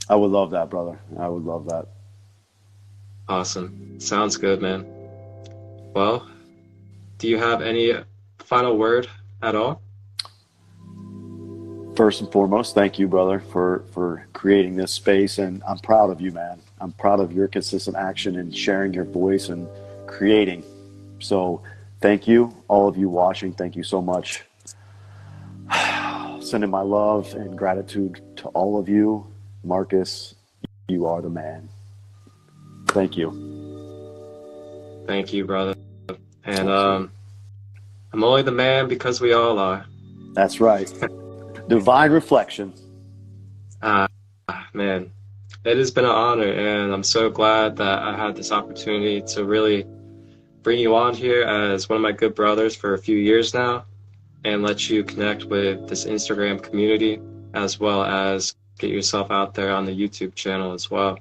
I would love that, brother. I would love that. Awesome. Sounds good, man. Well, do you have any final word at all? First and foremost, thank you, brother, for creating this space. And I'm proud of you, man. I'm proud of your consistent action and sharing your voice and creating. So thank you, all of you watching. Thank you so much. Sending my love and gratitude to all of you. Marcus, you are the man. Thank you. Thank you, brother. And I'm only the man because we all are. That's right. Divine reflection. Man, it has been an honor, and I'm so glad that I had this opportunity to really bring you on here as one of my good brothers for a few years now and let you connect with this Instagram community as well as get yourself out there on the YouTube channel as well.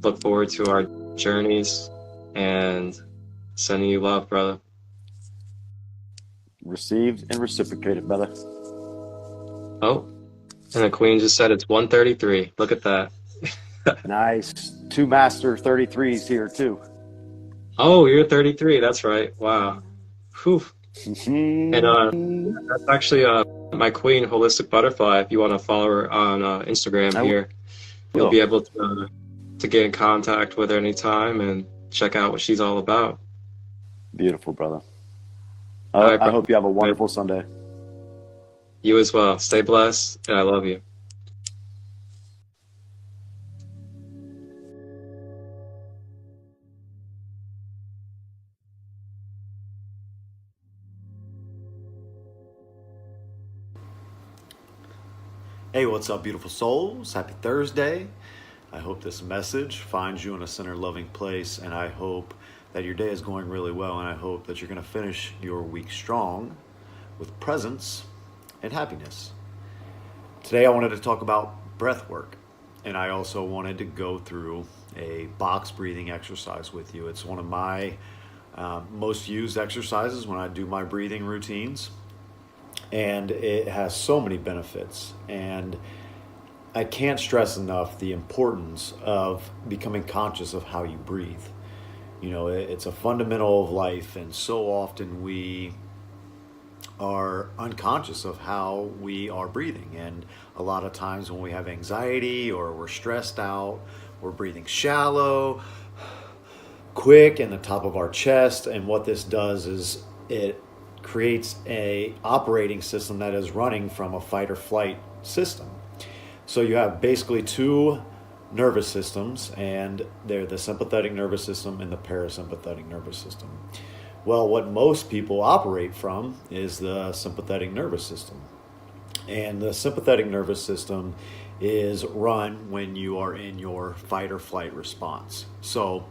Look forward to our journeys and sending you love, brother. Received and reciprocated, brother. Oh, and the queen just said it's 1:33. Look at that. Nice. 2 master 33s here too. Oh, you're 33. That's right. Wow. Whew. And that's actually my queen, Holistic Butterfly. If you want to follow her on Instagram here, you'll be able to get in contact with her anytime and check out what she's all about. Beautiful, brother. All right, I bro. hope you have a wonderful Sunday. You as well. Stay blessed, and I love you. Hey, what's up, beautiful souls? Happy Thursday. I hope this message finds you in a center-loving place, and I hope that your day is going really well, and I hope that you're going to finish your week strong with presence and happiness. Today I wanted to talk about breath work, and I also wanted to go through a box breathing exercise with you. It's one of my most used exercises when I do my breathing routines, and it has so many benefits, and I can't stress enough the importance of becoming conscious of how you breathe. You know, it's a fundamental of life, and so often we are unconscious of how we are breathing. And a lot of times when we have anxiety or we're stressed out, we're breathing shallow, quick in the top of our chest. And what this does is it creates a operating system that is running from a fight or flight system. So you have basically two nervous systems, and they're the sympathetic nervous system and the parasympathetic nervous system. Well, what most people operate from is the sympathetic nervous system. And the sympathetic nervous system is run when you are in your fight or flight response. So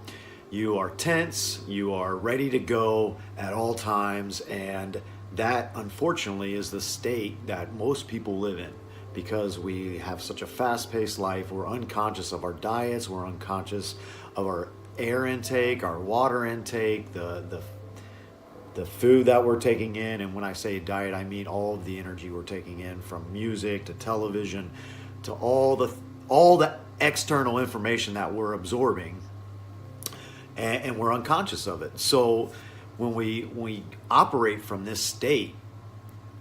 you are tense, you are ready to go at all times, and that unfortunately is the state that most people live in because we have such a fast-paced life. We're unconscious of our diets, we're unconscious of our air intake, our water intake, the food that we're taking in. And when I say diet, I mean all of the energy we're taking in, from music to television to all the external information that we're absorbing, and we're unconscious of it. So when we operate from this state,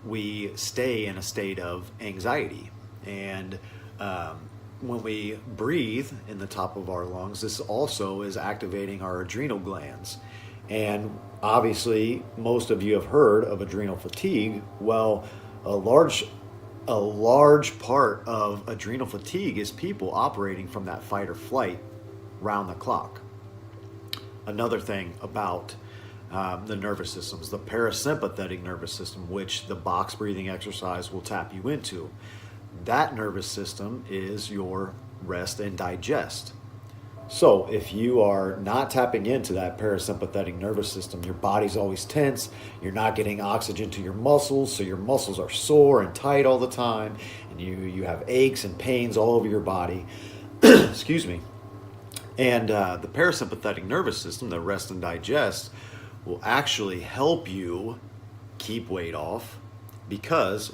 we stay in a state of anxiety. And when we breathe in the top of our lungs, this also is activating our adrenal glands. And obviously, most of you have heard of adrenal fatigue. Well, a large part of adrenal fatigue is people operating from that fight or flight round the clock. Another thing about the nervous systems, the parasympathetic nervous system, which the box breathing exercise will tap you into. That nervous system is your rest and digest. So if you are not tapping into that parasympathetic nervous system, your body's always tense, you're not getting oxygen to your muscles, so your muscles are sore and tight all the time, and you have aches and pains all over your body. Excuse me. And the parasympathetic nervous system, the rest and digest, will actually help you keep weight off because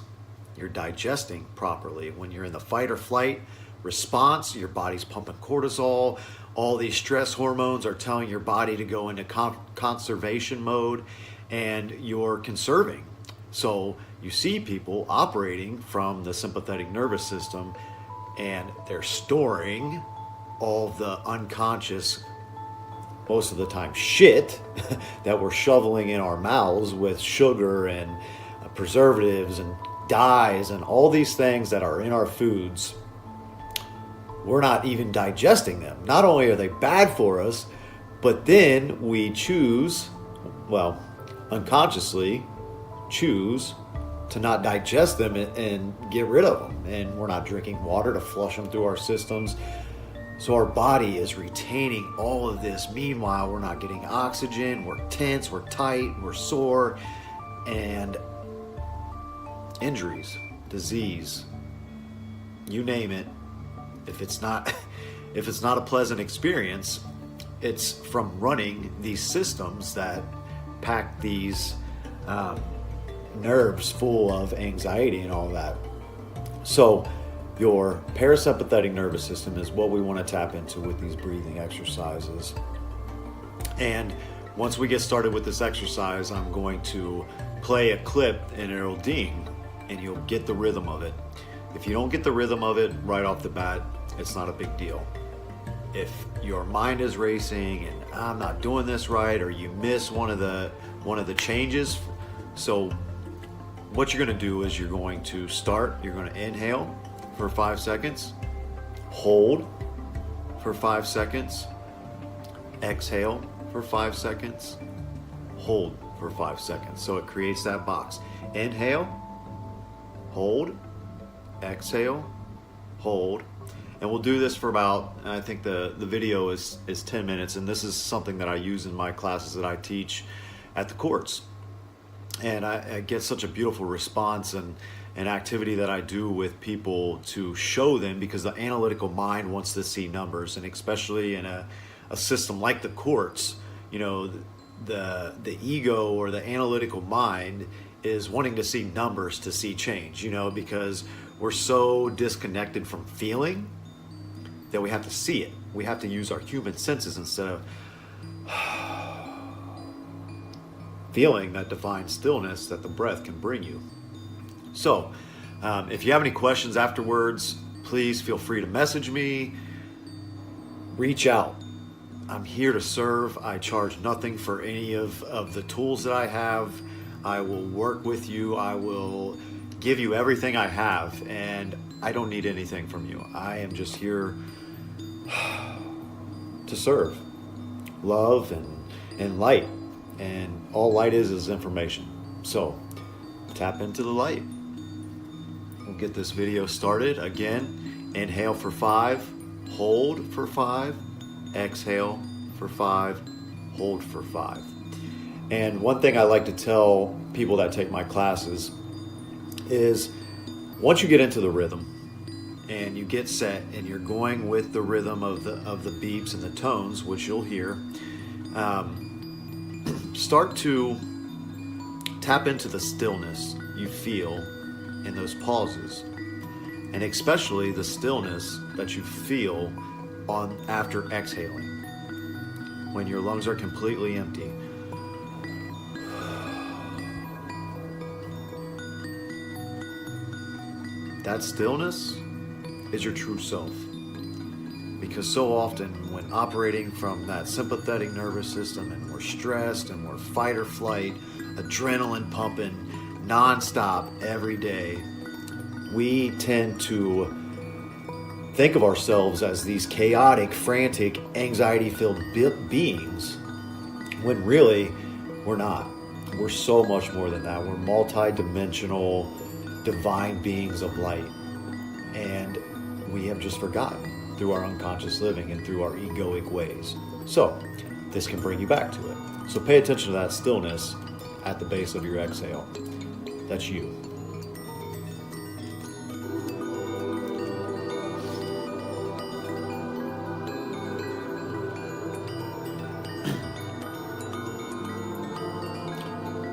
you're digesting properly. When you're in the fight or flight response, your body's pumping cortisol. All these stress hormones are telling your body to go into conservation mode, and you're conserving. So you see people operating from the sympathetic nervous system, and they're storing all the unconscious, most of the time, shit that we're shoveling in our mouths with sugar and preservatives and dyes and all these things that are in our foods. We're not even digesting them. Not only are they bad for us, but then we choose, well, unconsciously choose to not digest them and get rid of them. And we're not drinking water to flush them through our systems. So our body is retaining all of this. Meanwhile, we're not getting oxygen, we're tense, we're tight, we're sore, and injuries, disease, you name it. If it's not a pleasant experience, it's from running these systems that pack these nerves full of anxiety and all that. So your parasympathetic nervous system is what we want to tap into with these breathing exercises. And once we get started with this exercise, I'm going to play a clip and it'll ding and you'll get the rhythm of it. If you don't get the rhythm of it right off the bat, it's not a big deal. if your mind is racing and I'm not doing this right, or you miss one of the changes. So what you're going to do is you're going to you're going to inhale for 5 seconds, hold for 5 seconds, exhale for 5 seconds, hold for 5 seconds. So it creates that box. Inhale, hold, exhale, hold. And we'll do this for about, I think the video is 10 minutes, and this is something that I use in my classes that I teach at the courts. And I get such a beautiful response and activity that I do with people to show them, because the analytical mind wants to see numbers, and especially in a system like the courts, you know, the ego or the analytical mind is wanting to see numbers to see change, you know, because we're so disconnected from feeling that we have to see it. We have to use our human senses instead of feeling that divine stillness that the breath can bring you. So, if you have any questions afterwards, please feel free to message me. Reach out. I'm here to serve. I charge nothing for any of the tools that I have. I will work with you. I will give you everything I have, and I don't need anything from you. I am just here to serve, love, and light. And all light is information. So tap into the light. We'll get this video started. Again, inhale for 5, hold for 5, exhale for 5, hold for 5. And one thing I like to tell people that take my classes is, once you get into the rhythm and you get set and you're going with the rhythm of the beeps and the tones, which you'll hear, start to tap into the stillness you feel in those pauses, and especially the stillness that you feel after exhaling, when your lungs are completely empty. That stillness is your true self. Because so often when operating from that sympathetic nervous system, and we're stressed and we're fight or flight, adrenaline pumping nonstop every day, we tend to think of ourselves as these chaotic, frantic, anxiety-filled beings, when really we're not. We're so much more than that. We're multi-dimensional, divine beings of light. And we have just forgotten through our unconscious living and through our egoic ways. So this can bring you back to it. So pay attention to that stillness at the base of your exhale. That's you.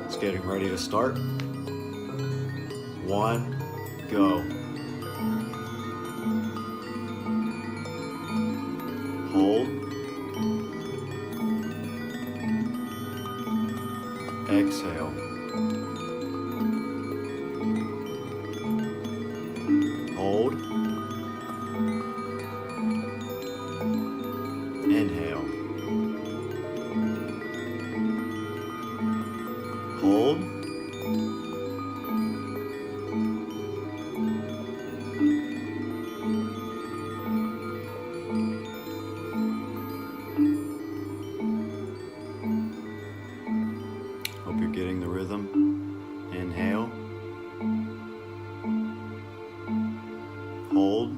It's getting ready to start. 1, go. Hold. Exhale. Hold. Inhale. Hold. Hope you're getting the rhythm. Inhale. Hold.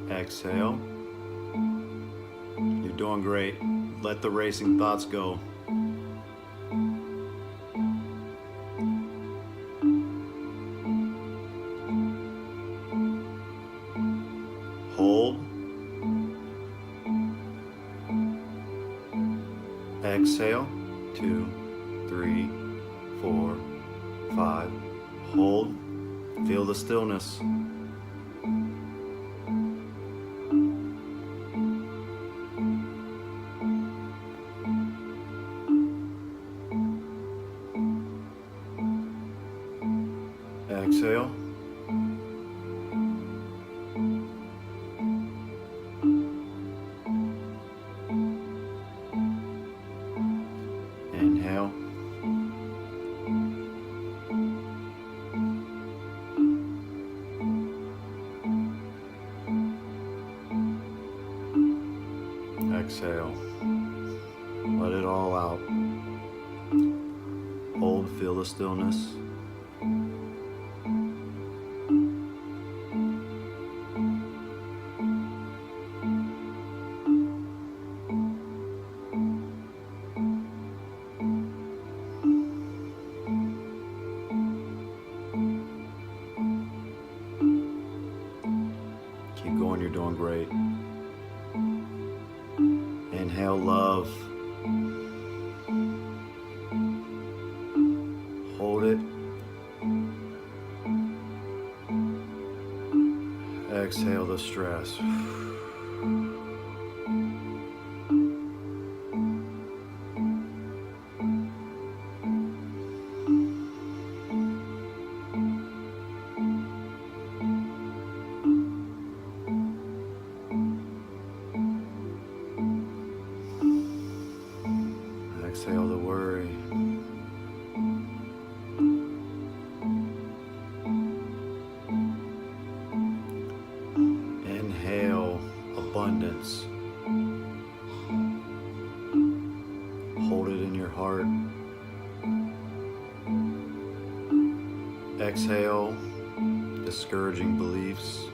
Exhale. You're doing great. Let the racing thoughts go. Hold. Exhale. 2, 3, 4, 5. Hold. Feel the stillness. Exhale. Exhale. Let it all out. Hold, feel the stillness. Keep going, you're doing great. Inhale love. Hold it. Exhale the stress. Exhale the worry. Inhale abundance. Hold it in your heart. Exhale discouraging beliefs.